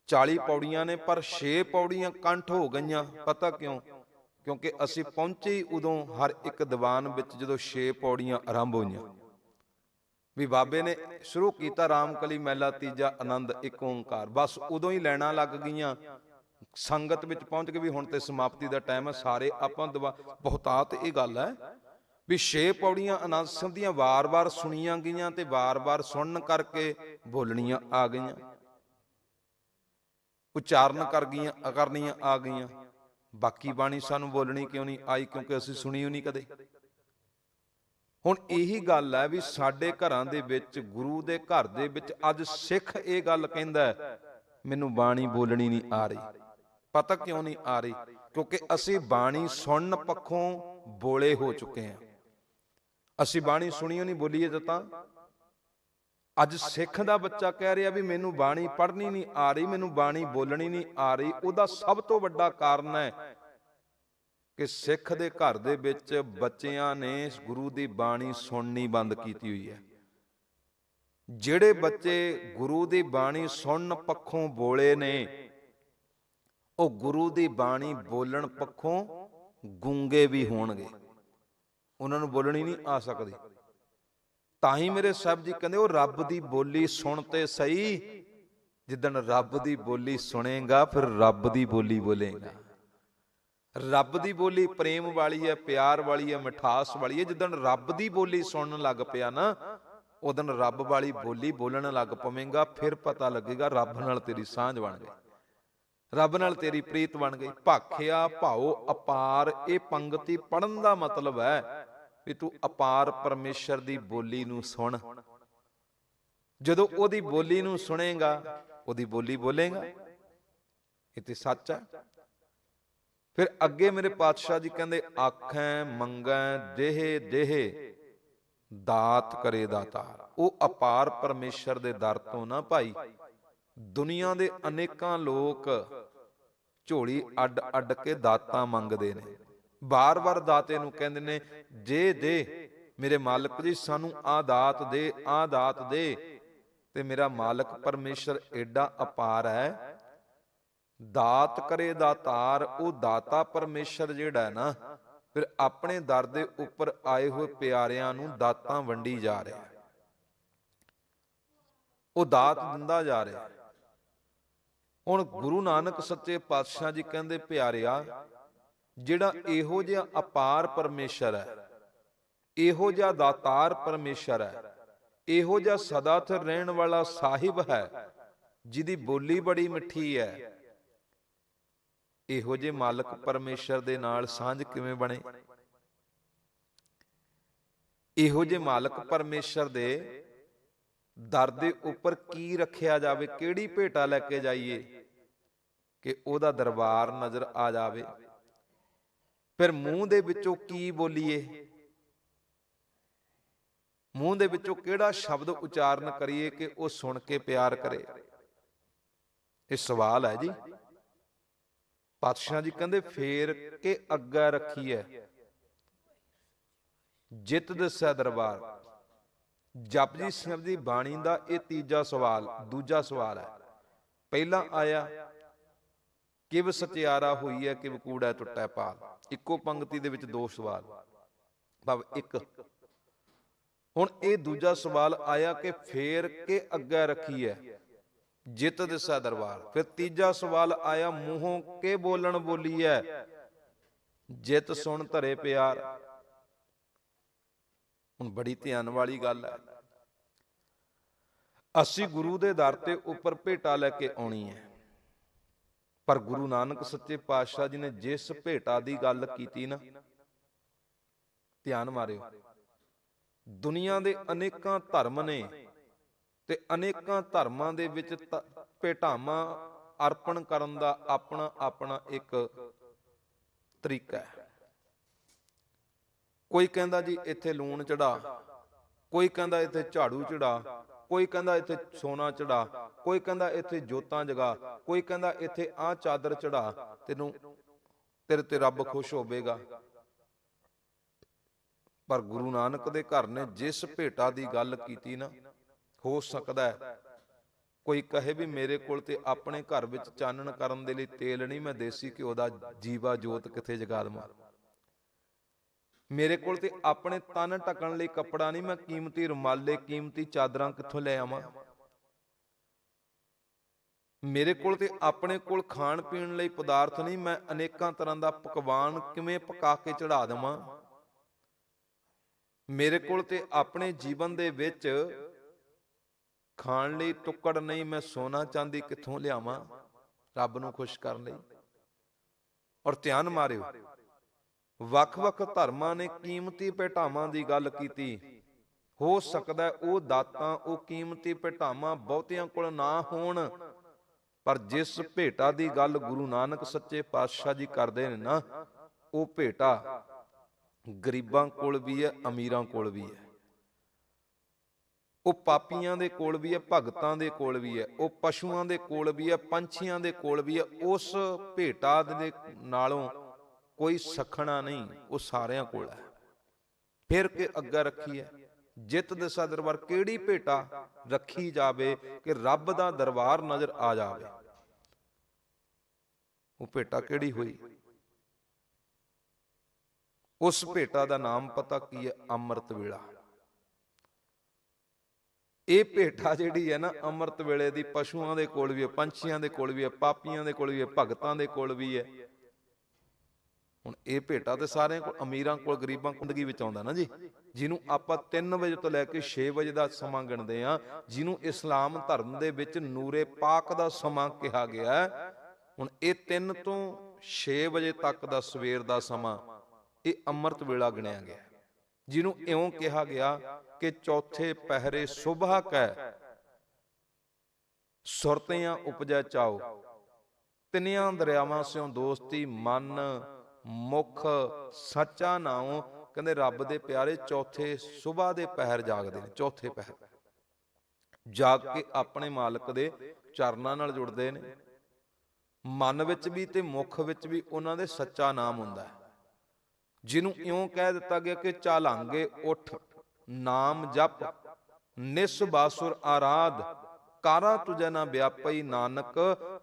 40 ਪੌੜੀਆਂ ਨੇ, ਪਰ 6 ਪੌੜੀਆਂ ਕੰਠ ਹੋ ਗਈਆਂ। ਪਤਾ ਕਿਉਂ? ਕਿਉਂਕਿ ਅਸੀਂ ਪਹੁੰਚੇ ਹੀ ਉਦੋਂ ਹਰ ਇੱਕ ਦੀਵਾਨ ਵਿੱਚ ਜਦੋਂ 6 ਪੌੜੀਆਂ ਆਰੰਭ ਹੋਈਆਂ, ਵੀ ਬਾਬੇ ਨੇ ਸ਼ੁਰੂ ਕੀਤਾ ਰਾਮਕਲੀ ਮਹਿਲਾ ਤੀਜਾ ਆਨੰਦ ਇੱਕ ਓੰਕਾਰ, ਬਸ ਉਦੋਂ ਹੀ ਲੈਣਾ ਲੱਗ ਗਈਆਂ। ਸੰਗਤ ਵਿੱਚ ਪਹੁੰਚ ਕੇ ਵੀ ਹੁਣ ਤੇ ਸਮਾਪਤੀ ਦਾ ਟਾਈਮ ਹੈ, ਸਾਰੇ ਆਪਾਂ ਬਹੁਤਾਤ ਇਹ ਗੱਲ ਹੈ ਵੀ 6 ਪੌੜੀਆਂ ਆਨੰਦ ਸਾਹਿਬ ਦੀਆਂ ਵਾਰ-ਵਾਰ ਸੁਣੀਆਂ ਗਈਆਂ ਤੇ ਵਾਰ-ਵਾਰ ਸੁਣਨ ਕਰਕੇ ਬੋਲਣੀਆਂ ਆ ਗਈਆਂ, ਉਚਾਰਨ ਕਰਨੀਆਂ ਆ ਗਈਆਂ। ਬਾਕੀ ਬਾਣੀ ਸਾਨੂੰ ਬੋਲਣੀ ਕਿਉਂ ਨਹੀਂ ਆਈ? ਕਿਉਂਕਿ ਅਸੀਂ ਸੁਣੀ ਹੋਈ ਨਹੀਂ ਕਦੇ। ਹੁਣ ਇਹੀ ਗੱਲ ਹੈ ਵੀ ਸਾਡੇ ਘਰਾਂ ਦੇ ਵਿੱਚ, ਗੁਰੂ ਦੇ ਘਰ ਦੇ ਵਿੱਚ ਅੱਜ ਸਿੱਖ ਇਹ ਗੱਲ ਕਹਿੰਦਾ ਮੈਨੂੰ ਬਾਣੀ ਬੋਲਣੀ ਨਹੀਂ ਆ ਰਹੀ। ਪਤਾ ਕਿਉਂ ਨਹੀਂ ਆ ਰਹੀ? ਕਿਉਂਕਿ ਅਸੀਂ ਬਾਣੀ ਸੁਣਨ ਪੱਖੋਂ ਬੋਲੇ ਹੋ ਚੁੱਕੇ ਹਾਂ। ਅਸੀਂ ਬਾਣੀ ਸੁਣੀ ਨਹੀਂ, ਬੋਲੀਏ ਤਾਂ। ਅੱਜ ਸਿੱਖ ਦਾ ਬੱਚਾ ਕਹਿ ਰਿਹਾ ਵੀ ਮੈਨੂੰ ਬਾਣੀ ਪੜ੍ਹਨੀ ਨਹੀਂ ਆ ਰਹੀ, ਮੈਨੂੰ ਬਾਣੀ ਬੋਲਣੀ ਨਹੀਂ ਆ ਰਹੀ। ਉਹਦਾ ਸਭ ਤੋਂ ਵੱਡਾ ਕਾਰਨ ਹੈ ਕਿ ਸਿੱਖ ਦੇ ਘਰ ਦੇ ਵਿੱਚ ਬੱਚਿਆਂ ਨੇ ਗੁਰੂ ਦੀ ਬਾਣੀ ਸੁਣਨੀ ਬੰਦ ਕੀਤੀ ਹੋਈ ਹੈ। ਜਿਹੜੇ ਬੱਚੇ ਗੁਰੂ ਦੀ ਬਾਣੀ ਸੁਣਨ ਪੱਖੋਂ ਬੋਲੇ ਨੇ, ਉਹ ਗੁਰੂ ਦੀ ਬਾਣੀ ਬੋਲਣ ਪੱਖੋਂ ਗੂੰਗੇ ਵੀ ਹੋਣਗੇ, ਉਹਨਾਂ ਨੂੰ ਬੋਲਣੀ ਨਹੀਂ ਆ ਸਕਦੀ। ਤਾਂ ਹੀ ਮੇਰੇ ਸਾਹਿਬ ਜੀ ਕਹਿੰਦੇ ਉਹ ਰੱਬ ਦੀ ਬੋਲੀ ਸੁਣ ਤੇ ਸਹੀ, ਜਿੱਦਣ ਰੱਬ ਦੀ ਬੋਲੀ ਸੁਣੇਗਾ ਫਿਰ ਰੱਬ ਦੀ ਬੋਲੀ ਬੋਲੇਗਾ। ਰੱਬ ਦੀ ਬੋਲੀ ਪ੍ਰੇਮ ਵਾਲੀ ਹੈ, ਪਿਆਰ ਵਾਲੀ ਹੈ, ਮਿਠਾਸ ਵਾਲੀ ਹੈ। ਜਿੱਦਣ ਰੱਬ ਦੀ ਬੋਲੀ ਸੁਣਨ ਲੱਗ ਪਿਆ ਨਾ, ਉਦਣ ਰੱਬ ਵਾਲੀ ਬੋਲੀ ਬੋਲਣ ਲੱਗ ਪਵੇਂਗਾ, ਫਿਰ ਪਤਾ ਲੱਗੇਗਾ ਰੱਬ ਨਾਲ ਤੇਰੀ ਸਾਂਝ ਬਣ ਗਈ। ਰੱਬ ਨਾਲ ਤੇਰੀ ਪ੍ਰੀਤ ਬਣ ਗਈ। ਭਾਖਿਆ ਭਾਉ ਅਪਾਰ, ਇਹ ਪੰਗਤੀ ਪੜਨ ਦਾ ਮਤਲਬ ਹੈ ਵੀ ਤੂੰ ਅਪਾਰ ਪਰਮੇਸ਼ਰ ਦੀ ਬੋਲੀ ਨੂੰ ਸੁਣ। ਜਦੋਂ ਉਹਦੀ ਬੋਲੀ ਨੂੰ ਸੁਣੇਗਾ, ਉਹਦੀ ਬੋਲੀ ਬੋਲੇਗਾ, ਇਹ ਤੇ ਸੱਚ ਹੈ। ਫਿਰ ਅੱਗੇ ਮੇਰੇ ਪਾਤਸ਼ਾਹ ਜੀ ਕਹਿੰਦੇ, ਆਖੈ ਮੰਗੈ ਦੇਹ ਦੇਹ ਦਾਤ ਕਰੇ ਦਾਤਾਰ। ਉਹ ਅਪਾਰ ਪਰਮੇਸ਼ਰ ਦੇ ਦਰ ਤੋਂ ਨਾ ਭਾਈ, ਦੁਨੀਆ ਦੇ ਅਨੇਕਾਂ ਲੋਕ ਝੋਲੀ ਅੱਡ ਅੱਡ ਕੇ ਦਾਤਾਂ ਮੰਗਦੇ ਨੇ, ਬਾਰ-ਬਾਰ ਦਾਤੇ ਨੂੰ ਕਹਿੰਦੇ ਨੇ, ਜੇ ਦੇ ਮੇਰੇ ਮਾਲਕ ਜੀ ਸਾਨੂੰ ਆਹ ਦਾਤ ਦੇ, ਆਹ ਦਾਤ ਦੇ। ਤੇ ਮੇਰਾ ਮਾਲਕ ਪਰਮੇਸ਼ਰ ਐਡਾ ਅਪਾਰ ਹੈ, ਦਾਤ ਕਰੇ ਦਾਤਾਰ। ਉਹ ਦਾਤਾ ਪਰਮੇਸ਼ਰ ਜਿਹੜਾ ਹੈ ਨਾ, ਫਿਰ ਆਪਣੇ ਦਰ ਦੇ ਉੱਪਰ ਆਏ ਹੋਏ ਪਿਆਰਿਆਂ ਨੂੰ ਦਾਤਾਂ ਵੰਡੀ ਜਾ ਰਿਹਾ, ਉਹ ਦਾਤ ਦਿੰਦਾ ਜਾ ਰਿਹਾ। ਹੁਣ ਗੁਰੂ ਨਾਨਕ ਸੱਚੇ ਪਾਤਸ਼ਾਹ ਜੀ ਕਹਿੰਦੇ, ਪਿਆਰਿਆ, ਜਿਹੜਾ ਇਹੋ ਜਿਹਾ ਅਪਾਰ ਪਰਮੇਸ਼ਰ ਹੈ, ਇਹੋ ਜਿਹਾ ਦਾਤਾਰ ਪਰਮੇਸ਼ਰ ਹੈ, ਇਹੋ ਜਿਹਾ ਸਦਾਥ ਰਹਿਣ ਵਾਲਾ ਸਾਹਿਬ ਹੈ, ਜਿਹਦੀ ਬੋਲੀ ਬੜੀ ਮਿੱਠੀ ਹੈ, ਇਹੋ ਜਿਹੇ ਮਾਲਕ ਪਰਮੇਸ਼ਰ ਦੇ ਨਾਲ ਸਾਂਝ ਕਿਵੇਂ ਬਣੇ? ਇਹੋ ਜਿਹੇ ਮਾਲਕ ਪਰਮੇਸ਼ਰ ਦੇ ਦਰ ਦੇ ਉੱਪਰ ਕੀ ਰੱਖਿਆ ਜਾਵੇ, ਕਿਹੜੀ ਭੇਟਾ ਲੈ ਕੇ ਜਾਈਏ ਕਿ ਉਹਦਾ ਦਰਬਾਰ ਨਜ਼ਰ ਆ ਜਾਵੇ? ਫਿਰ ਮੂੰਹ ਦੇ ਵਿੱਚੋਂ ਕੀ ਬੋਲੀਏ, ਮੂੰਹ ਦੇ ਵਿੱਚੋਂ ਕਿਹੜਾ ਸ਼ਬਦ ਉਚਾਰਨ ਕਰੀਏ ਕਿ ਉਹ ਸੁਣ ਕੇ ਪਿਆਰ ਕਰੇ? ਇਹ ਸਵਾਲ ਹੈ ਜੀ। ਪਾਤਸ਼ਾਹ ਜੀ ਕਹਿੰਦੇ, ਫੇਰ ਕੇ ਅੱਗਾ ਰੱਖੀ ਹੈ ਜਿਤ ਦਿਸੈ ਦਰਬਾਰ। ਜਪਜੀ ਸਾਹਿਬ ਦੀ ਬਾਣੀ ਦਾ ਇਹ ਤੀਜਾ ਸਵਾਲ, ਦੂਜਾ ਸਵਾਲ ਹੈ। ਪਹਿਲਾਂ ਆਇਆ ਕਿਵ ਸਚਿਆਰਾ ਹੋਈ ਹੈ, ਕਿਵ ਕੂੜਾ ਟੁੱਟੈ ਪਾਲ। ਇੱਕੋ ਪੰਕਤੀ ਦੇ ਵਿੱਚ ਦੋ ਸਵਾਲ, ਭਾਵ ਇੱਕ। ਹੁਣ ਇਹ ਦੂਜਾ ਸਵਾਲ ਆਇਆ ਕਿ ਫੇਰ ਕੇ ਅੱਗੇ ਰੱਖੀ ਹੈ ਜਿਤ ਦਿਸੈ ਦਰਬਾਰ। ਫਿਰ ਤੀਜਾ ਸਵਾਲ ਆਇਆ, ਮੂੰਹੋਂ ਕੇ ਬੋਲਣ ਬੋਲੀ ਹੈ ਜਿਤ ਸੁਣ ਧਰੇ ਪਿਆਰ। ਹੁਣ ਬੜੀ ਧਿਆਨ ਵਾਲੀ ਗੱਲ ਹੈ। ਅਸੀਂ ਗੁਰੂ ਦੇ ਦਰ ਤੇ ਉੱਪਰ ਭੇਟਾ ਲੈ ਕੇ ਆਉਣੀ ਹੈ, ਪਰ ਗੁਰੂ ਨਾਨਕ ਸੱਚੇ ਪਾਤਸ਼ਾਹ ਜੀ ਨੇ ਜਿਸ ਭੇਟਾ ਦੀ ਗੱਲ ਕੀਤੀ ਨਾ, ਧਿਆਨ ਮਾਰਿਓ, ਦੁਨੀਆ ਦੇ ਅਨੇਕਾਂ ਧਰਮ ਨੇ ਤੇ ਅਨੇਕਾਂ ਧਰਮਾਂ ਦੇ ਵਿੱਚ ਭੇਟਾਵਾਂ ਅਰਪਣ ਕਰਨ ਦਾ ਆਪਣਾ ਆਪਣਾ ਇੱਕ ਤਰੀਕਾ ਹੈ। ਕੋਈ ਕਹਿੰਦਾ ਜੀ ਇੱਥੇ ਲੂਣ ਚੜਾ, ਕੋਈ ਕਹਿੰਦਾ ਇੱਥੇ ਝਾੜੂ ਚੜਾ, ਕੋਈ ਕਹਿੰਦਾ ਇੱਥੇ ਸੋਨਾ ਚੜਾ, ਕੋਈ ਕਹਿੰਦਾ ਇੱਥੇ ਜੋਤਾਂ ਜਗਾ, ਕੋਈ ਕਹਿੰਦਾ ਇੱਥੇ ਆਹ ਚਾਦਰ ਚੜਾ, ਤੈਨੂੰ ਤੇਰੇ ਤੇ ਰੱਬ ਖੁਸ਼ ਹੋਵੇਗਾ। ਪਰ ਗੁਰੂ ਨਾਨਕ ਦੇ ਘਰ ਨੇ ਜਿਸ ਭੇਟਾ ਦੀ ਗੱਲ ਕੀਤੀ ਨਾ, ਹੋ ਸਕਦਾ ਹੈ ਕੋਈ ਕਹੇ ਵੀ ਮੇਰੇ ਕੋਲ ਤੇ ਆਪਣੇ ਘਰ ਵਿੱਚ ਚਾਨਣ ਕਰਨ ਦੇ ਲਈ ਤੇਲ ਨਹੀਂ, ਮੈਂ ਦੇਸੀ ਘਿਓ ਦਾ ਜੀਵਾ ਜੋਤ ਕਿੱਥੇ ਜਗਾ ਦੇਵਾਂ। ਮੇਰੇ ਕੋਲ ਤੇ ਆਪਣੇ ਤਨ ਢੱਕਣ ਲਈ ਕੱਪੜਾ ਨਹੀਂ, ਮੈਂ ਕੀਮਤੀ ਰੁਮਾਲੇ, ਕੀਮਤੀ ਚਾਦਰਾਂ ਕਿੱਥੋਂ ਲੈ ਆਵਾਂ। ਮੇਰੇ ਕੋਲ ਤੇ ਆਪਣੇ ਕੋਲ ਖਾਣ ਪੀਣ ਲਈ ਪਦਾਰਥ ਨਹੀਂ, ਮੈਂ ਅਨੇਕਾਂ ਤਰ੍ਹਾਂ ਦਾ ਪਕਵਾਨ ਕਿਵੇਂ ਪਕਾ ਕੇ ਚੜਾ ਦੇਵਾਂ। ਮੇਰੇ ਕੋਲ ਤੇ ਆਪਣੇ ਜੀਵਨ ਦੇ ਵਿੱਚ ਖਾਣ ਲਈ ਟੁੱਕੜ ਨਹੀਂ, ਮੈਂ ਸੋਨਾ ਚਾਂਦੀ ਕਿੱਥੋਂ ਲਿਆਵਾਂ ਰੱਬ ਨੂੰ ਖੁਸ਼ ਕਰਨ ਲਈ। ਔਰ ਧਿਆਨ ਮਾਰਿਓ, ਵੱਖ-ਵੱਖ ਧਰਮਾਂ ਨੇ ਕੀਮਤੀ ਭੇਟਾਵਾਂ ਦੀ ਗੱਲ ਕੀਤੀ। ਹੋ ਸਕਦਾ ਉਹ ਦਾਤਾਂ, ਉਹ ਕੀਮਤੀ ਭੇਟਾਵਾਂ ਬਹੁਤਿਆਂ ਕੋਲ ਨਾ ਹੋਣ, ਪਰ ਜਿਸ ਭੇਟਾ ਦੀ ਗੱਲ ਗੁਰੂ ਨਾਨਕ ਸੱਚੇ ਪਾਤਸ਼ਾਹ ਜੀ ਕਰਦੇ ਨੇ ਨਾ, ਉਹ ਭੇਟਾ ਗਰੀਬਾਂ ਕੋਲ ਵੀ ਹੈ, ਅਮੀਰਾਂ ਕੋਲ ਵੀ ਹੈ। ਉਹ ਪਾਪੀਆਂ ਦੇ ਕੋਲ ਵੀ ਹੈ, ਭਗਤਾਂ ਦੇ ਕੋਲ ਵੀ ਹੈ, ਉਹ ਪਸ਼ੂਆਂ ਦੇ ਕੋਲ ਵੀ ਹੈ, ਪੰਛੀਆਂ ਦੇ ਕੋਲ ਵੀ ਹੈ। ਉਸ ਭੇਟਾ ਦੇ ਨਾਲੋਂ ਕੋਈ ਸਖਣਾ ਨਹੀਂ, ਉਹ ਸਾਰਿਆਂ ਕੋਲ ਹੈ। ਫਿਰ ਕੇ ਅੱਗਾ ਰੱਖੀ ਹੈ ਜਿਤ ਦਿਸਾ ਦਰਬਾਰ। ਕਿਹੜੀ ਭੇਟਾ ਰੱਖੀ ਜਾਵੇ ਕਿ ਰੱਬ ਦਾ ਦਰਬਾਰ ਨਜ਼ਰ ਆ ਜਾਵੇ? ਉਹ ਭੇਟਾ ਕਿਹੜੀ ਹੋਈ? ਉਸ ਭੇਟਾ ਦਾ ਨਾਮ ਪਤਾ ਕੀ ਹੈ? ਅੰਮ੍ਰਿਤ ਵੇਲਾ। ਇਹ ਭੇਟਾ ਜਿਹੜੀ ਹੈ ਨਾ, ਅੰਮ੍ਰਿਤ ਵੇਲੇ ਦੀ ਪਸ਼ੂਆਂ ਦੇ ਕੋਲ ਵੀ ਹੈ, ਪੰਛੀਆਂ ਦੇ ਕੋਲ ਵੀ ਹੈ, ਪਾਪੀਆਂ ਦੇ ਕੋਲ ਵੀ ਹੈ, ਭਗਤਾਂ ਦੇ ਕੋਲ ਵੀ ਹੈ। ਹੁਣ ਇਹ ਭੇਟਾ ਤੇ ਸਾਰਿਆਂ ਕੋਲ, ਅਮੀਰਾਂ ਕੋਲ, ਗਰੀਬਾਂ ਕੁੰਡਗੀ ਵਿੱਚ ਆਉਂਦਾ ਨਾ ਜੀ। ਜਿਹਨੂੰ ਆਪਾਂ 3 ਵਜੇ ਤੋਂ ਲੈ ਕੇ 6 ਵਜੇ ਦਾ ਸਮਾਂ ਗਿਣਦੇ ਆ, ਜਿਹਨੂੰ ਇਸਲਾਮ ਧਰਮ ਦੇ ਵਿੱਚ ਨੂਰੇ ਪਾਕ ਦਾ ਸਮਾਂ ਕਿਹਾ ਗਿਆ, ਹੁਣ ਇਹ 3 ਤੋਂ 6 ਵਜੇ ਤੱਕ ਦਾ ਸਵੇਰ ਦਾ ਸਮਾਂ ਇਹ ਅੰਮ੍ਰਿਤ ਵੇਲਾ ਗਿਣਿਆ ਗਿਆ, ਜਿਹਨੂੰ ਇਉਂ ਕਿਹਾ ਗਿਆ ਕਿ ਚੌਥੇ ਪਹਿਰੇ ਸੁਬਹ ਕੈ ਸੁਰਤਿਆਂ ਉਪਜੈ ਚਾਓ। ਤਿੰਨਿਆਂ ਦਰਿਆਵਾਂ ਸਿਓ ਦੋਸਤੀ, ਮਨ ਮੁਖ ਸੱਚਾ ਨਾਉ। ਕਹਿੰਦੇ ਰੱਬ ਦੇ ਪਿਆਰੇ ਚੌਥੇ ਸੁਬਹ ਦੇ ਪਹਿਰ ਜਾਗਦੇ ਨੇ, ਚੌਥੇ ਪਹਿਰ ਜਾਗ ਕੇ ਆਪਣੇ ਮਾਲਕ ਦੇ ਚਰਨਾਂ ਨਾਲ ਜੁੜਦੇ ਨੇ। ਮਨ ਵਿੱਚ ਵੀ ਤੇ ਮੁਖ ਵਿੱਚ ਵੀ ਉਹਨਾਂ ਦੇ ਸੱਚਾ ਨਾਮ ਹੁੰਦਾ ਹੈ, ਜਿਹਨੂੰ ਇਉਂ ਕਹਿ ਦਿੱਤਾ ਗਿਆ ਕਿ ਚਾਲਾਂਗੇ ਉੱਠ ਨਾਮ ਜਪ, ਨਿਸ ਬਾਸੁਰ ਆਰਾਧ, ਕਾਰਾ ਤੁਝੈ ਨਾ ਵਿਆਪਈ ਨਾਨਕ,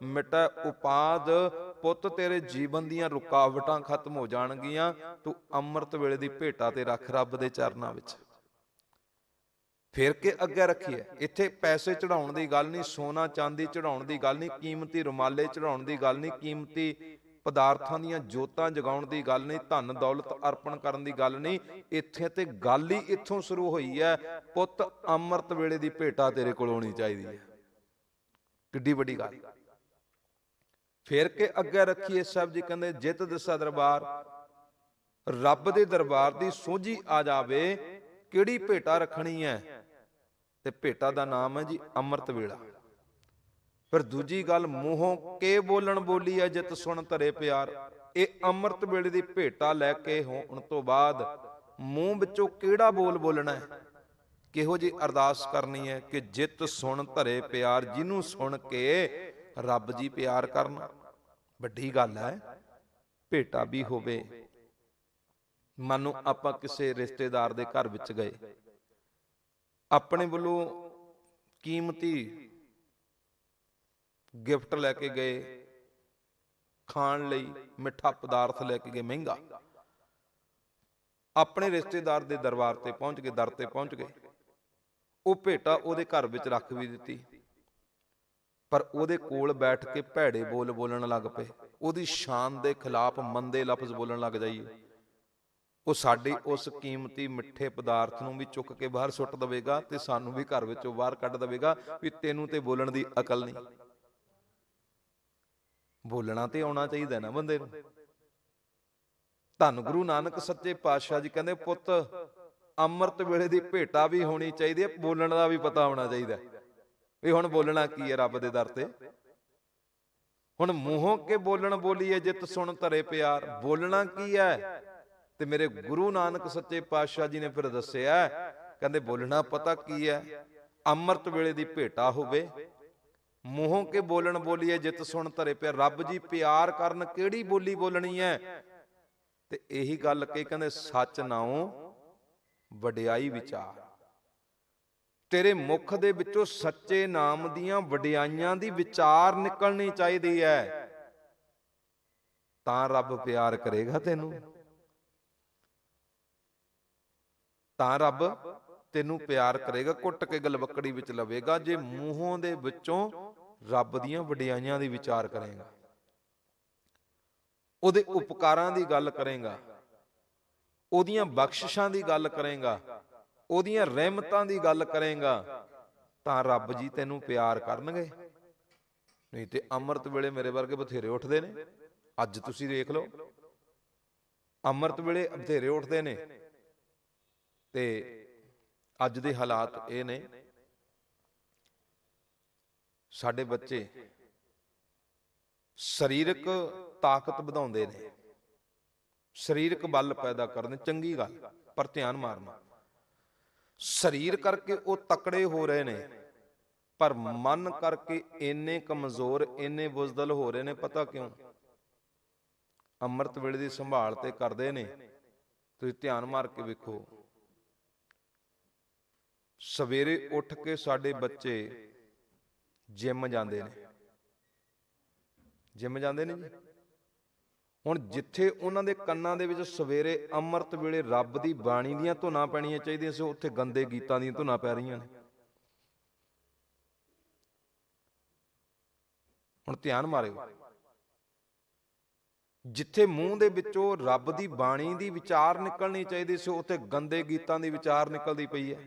ਮਿਟੈ ਉਪਾਦ। ਪੁੱਤ ਤੇਰੇ ਜੀਵਨ ਦੀਆਂ ਰੁਕਾਵਟਾਂ ਖਤਮ ਹੋ ਜਾਣਗੀਆਂ, ਤੂੰ ਅੰਮ੍ਰਿਤ ਵੇਲੇ ਦੀ ਭੇਟਾ ਤੇ ਰੱਖ ਰੱਬ ਦੇ ਚਰਨਾਂ ਵਿੱਚ। ਫਿਰ ਕੇ ਅੱਗੇ ਰੱਖੀਏ, ਇੱਥੇ ਪੈਸੇ ਚੜਾਉਣ ਦੀ ਗੱਲ ਨਹੀਂ, ਸੋਨਾ ਚਾਂਦੀ ਚੜਾਉਣ ਦੀ ਗੱਲ ਨਹੀਂ, ਕੀਮਤੀ ਰੁਮਾਲੇ ਚੜਾਉਣ ਦੀ ਗੱਲ ਨਹੀਂ, ਕੀਮਤੀ ਪਦਾਰਥਾਂ ਦੀਆਂ ਜੋਤਾਂ ਜਗਾਉਣ ਦੀ ਗੱਲ ਨਹੀਂ, ਧਨ ਦੌਲਤ ਅਰਪਣ ਕਰਨ ਦੀ ਗੱਲ ਨਹੀਂ। ਇੱਥੇ ਤੇ ਗੱਲ ਹੀ ਇੱਥੋਂ ਸ਼ੁਰੂ ਹੋਈ ਹੈ, ਪੁੱਤ ਅੰਮ੍ਰਿਤ ਵੇਲੇ ਦੀ ਭੇਟਾ ਤੇਰੇ ਕੋਲ ਹੋਣੀ ਚਾਹੀਦੀ ਹੈ। ਕਿੱਡੀ ਵੱਡੀ ਗੱਲ। ਫਿਰ ਕੇ ਅੱਗੇ ਰੱਖੀਏ, ਸਾਹਿਬ ਜੀ ਕਹਿੰਦੇ ਜਿਤ ਦਿਸਾ ਦਰਬਾਰ, ਰੱਬ ਦੇ ਦਰਬਾਰ ਦੀ ਸੋਝੀ ਆ ਜਾਵੇ, ਕਿਹੜੀ ਭੇਟਾ ਰੱਖਣੀ ਹੈ? ਤੇ ਭੇਟਾ ਦਾ ਨਾਮ ਹੈ ਜੀ ਅੰਮ੍ਰਿਤ ਵੇਲਾ। ਫਿਰ ਦੂਜੀ ਗੱਲ, ਮੂੰਹੋਂ ਕੇ ਬੋਲਣ ਬੋਲੀ ਹੈ ਜਿਤ ਸੁਣ ਧਰੇ ਪਿਆਰ। ਇਹ ਅੰਮ੍ਰਿਤ ਵੇਲੇ ਦੀ ਭੇਟਾ ਲੈ ਕੇ ਹੋਣ ਤੋਂ ਬਾਅਦ ਮੂੰਹ ਵਿੱਚੋਂ ਕਿਹੜਾ ਬੋਲ ਬੋਲਣਾ ਹੈ, ਕਿਹੋ ਜੀ ਅਰਦਾਸ ਕਰਨੀ ਹੈ ਕਿ ਜਿਤ ਸੁਣ ਧਰੇ ਪਿਆਰ, ਜਿਹਨੂੰ ਸੁਣ ਕੇ ਰੱਬ ਜੀ ਪਿਆਰ ਕਰਨਾ। ਵੱਡੀ ਗੱਲ ਹੈ। ਭੇਟਾ ਵੀ ਹੋਵੇ, ਮੰਨੋ ਆਪਾਂ ਕਿਸੇ ਰਿਸ਼ਤੇਦਾਰ ਦੇ ਘਰ ਵਿੱਚ ਗਏ, ਆਪਣੇ ਵੱਲੋਂ ਕੀਮਤੀ ਗਿਫਟ ਲੈ ਕੇ ਗਏ, ਖਾਣ ਲਈ ਮਿੱਠਾ ਪਦਾਰਥ ਲੈ ਕੇ ਗਏ ਮਹਿੰਗਾ, ਆਪਣੇ ਰਿਸ਼ਤੇਦਾਰ ਦੇ ਦਰਬਾਰ ਤੇ ਪਹੁੰਚ ਗਏ, ਦਰ ਤੇ ਪਹੁੰਚ ਗਏ, ਉਹ ਭੇਟਾ ਉਹਦੇ ਘਰ ਵਿੱਚ ਰੱਖ ਵੀ ਦਿੱਤੀ, ਪਰ ਉਹਦੇ ਕੋਲ ਬੈਠ ਕੇ ਭੈੜੇ ਬੋਲ ਬੋਲਣ ਲੱਗ ਪਏ, ਉਹਦੀ ਸ਼ਾਨ ਦੇ ਖਿਲਾਫ ਮੰਦੇ ਲਫ਼ਜ਼ ਬੋਲਣ ਲੱਗ ਜਾਈਏ, ਉਹ ਸਾਡੀ ਉਸ ਕੀਮਤੀ ਮਿੱਠੇ ਪਦਾਰਥ ਨੂੰ ਵੀ ਚੁੱਕ ਕੇ ਬਾਹਰ ਸੁੱਟ ਦੇਵੇਗਾ ਤੇ ਸਾਨੂੰ ਵੀ ਘਰ ਵਿੱਚੋਂ ਬਾਹਰ ਕੱਢ ਦੇਵੇਗਾ ਵੀ ਤੈਨੂੰ ਤੇ ਬੋਲਣ ਦੀ ਅਕਲ ਨਹੀਂ। ਬੋਲਣਾ ਤੇ ਆਉਣਾ ਚਾਹੀਦਾ ਨਾ ਬੰਦੇ ਨੂੰ। ਧੰਨ ਗੁਰੂ ਨਾਨਕ ਸੱਚੇ ਪਾਤਸ਼ਾਹ ਜੀ ਕਹਿੰਦੇ ਪੁੱਤ ਅੰਮ੍ਰਿਤ ਵੇਲੇ ਦੀ ਭੇਟਾ ਵੀ ਹੋਣੀ ਚਾਹੀਦੀ ਹੈ, ਬੋਲਣ ਦਾ ਵੀ ਪਤਾ ਹੋਣਾ ਚਾਹੀਦਾ ਵੀ ਹੁਣ ਬੋਲਣਾ ਕੀ ਹੈ ਰੱਬ ਦੇ ਦਰ ਤੇ। ਹੁਣ ਮੂੰਹੋਂ ਕੇ ਬੋਲਣ ਬੋਲੀਏ ਜਿਤ ਸੁਣ ਧਰੇ ਪਿਆਰ, ਬੋਲਣਾ ਕੀ ਹੈ? ਤੇ ਮੇਰੇ ਗੁਰੂ ਨਾਨਕ ਸੱਚੇ ਪਾਤਸ਼ਾਹ ਜੀ ਨੇ ਫਿਰ ਦੱਸਿਆ, ਕਹਿੰਦੇ ਬੋਲਣਾ ਪਤਾ ਕੀ ਹੈ? ਅੰਮ੍ਰਿਤ ਵੇਲੇ ਦੀ ਭੇਟਾ ਹੋਵੇ, ਮੂੰਹੋਂ ਕੇ ਬੋਲਣ ਬੋਲੀਏ ਜਿਤ ਸੁਣ ਧਰੇ ਪਿਆਰ। ਰੱਬ ਜੀ ਪਿਆਰ ਕਰਨ ਕਿਹੜੀ ਬੋਲੀ ਬੋਲਣੀ ਹੈ? ਤੇ ਇਹੀ ਗੱਲ ਕਹੀ, ਕਹਿੰਦੇ ਸੱਚ ਨਾਉ ਵਡਿਆਈ ਵਿਚਾਰ। ਤੇਰੇ ਮੁਖ ਦੇ ਵਿੱਚੋਂ ਸੱਚੇ ਨਾਮ ਦੀਆਂ ਵਡਿਆਈਆਂ ਦੀ ਵਿਚਾਰ ਨਿਕਲਣੀ ਚਾਹੀਦੀ ਹੈ, ਤਾਂ ਰੱਬ ਪਿਆਰ ਕਰੇਗਾ ਤੈਨੂੰ, ਤਾਂ ਰੱਬ ਤੈਨੂੰ ਪਿਆਰ ਕਰੇਗਾ, ਕੁੱਟ ਕੇ ਗਲਵੱਕੜੀ ਵਿੱਚ ਲਵੇਗਾ ਜੇ ਮੂੰਹੋਂ ਦੇ ਵਿੱਚੋਂ ਰੱਬ ਦੀਆਂ ਵਡਿਆਈਆਂ ਦੀ ਵਿਚਾਰ ਕਰੇਗਾ, ਉਹਦੇ ਉਪਕਾਰਾਂ ਦੀ ਗੱਲ ਕਰੇਗਾ, ਉਹਦੀਆਂ ਬਖਸ਼ਿਸ਼ਾਂ ਦੀ ਗੱਲ ਕਰੇਗਾ, ਉਹਦੀਆਂ ਰਹਿਮਤਾਂ ਦੀ ਗੱਲ ਕਰੇਗਾ, ਤਾਂ ਰੱਬ ਜੀ ਤੈਨੂੰ ਪਿਆਰ ਕਰਨਗੇ। ਨਹੀਂ ਤੇ ਅੰਮ੍ਰਿਤ ਵੇਲੇ ਮੇਰੇ ਵਰਗੇ ਬਥੇਰੇ ਉੱਠਦੇ ਨੇ, ਅੱਜ ਤੁਸੀਂ ਦੇਖ ਲਓ ਅੰਮ੍ਰਿਤ ਵੇਲੇ ਬਥੇਰੇ ਉੱਠਦੇ ਨੇ, ਤੇ ਅੱਜ ਦੇ ਹਾਲਾਤ ਇਹ ਨੇ, ਸਾਡੇ ਬੱਚੇ ਸਰੀਰਕ ਤਾਕਤ ਵਧਾਉਂਦੇ ਨੇ, ਸਰੀਰਕ ਬਲ ਪੈਦਾ ਕਰਦੇ, ਚੰਗੀ ਗੱਲ, ਪਰ ਧਿਆਨ ਮਾਰਨਾ, ਸਰੀਰ ਕਰਕੇ ਉਹ ਤਕੜੇ ਹੋ ਰਹੇ ਨੇ, ਪਰ ਮਨ ਕਰਕੇ ਇੰਨੇ ਕਮਜ਼ੋਰ, ਇੰਨੇ ਬੁਜ਼ਦਲ ਹੋ ਰਹੇ ਨੇ। ਪਤਾ ਕਿਉਂ? ਅੰਮ੍ਰਿਤ ਵੇਲੇ ਦੀ ਸੰਭਾਲ ਤੇ ਕਰਦੇ ਨੇ, ਤੁਸੀਂ ਧਿਆਨ ਮਾਰ ਕੇ ਵੇਖੋ, ਸਵੇਰੇ ਉੱਠ ਕੇ ਸਾਡੇ ਬੱਚੇ ਜਿਮ ਜਾਂਦੇ ਨੇ, ਜਿਮ ਜਾਂਦੇ ਨੇ ਜੀ। ਹੁਣ ਜਿੱਥੇ ਉਹਨਾਂ ਦੇ ਕੰਨਾਂ ਦੇ ਵਿੱਚ ਸਵੇਰੇ ਅੰਮ੍ਰਿਤ ਵੇਲੇ ਰੱਬ ਦੀ ਬਾਣੀ ਦੀਆਂ ਧੁਨਾਂ ਪੈਣੀਆਂ ਚਾਹੀਦੀਆਂ ਸੀ, ਉੱਥੇ ਗੰਦੇ ਗੀਤਾਂ ਦੀਆਂ ਧੁਨਾਂ ਪੈ ਰਹੀਆਂ ਨੇ। ਹੁਣ ਧਿਆਨ ਮਾਰਿਓ, ਜਿੱਥੇ ਮੂੰਹ ਦੇ ਵਿੱਚੋਂ ਰੱਬ ਦੀ ਬਾਣੀ ਦੀ ਵਿਚਾਰ ਨਿਕਲਣੀ ਚਾਹੀਦੀ ਸੀ, ਉੱਥੇ ਗੰਦੇ ਗੀਤਾਂ ਦੀ ਵਿਚਾਰ ਨਿਕਲਦੀ ਪਈ ਹੈ।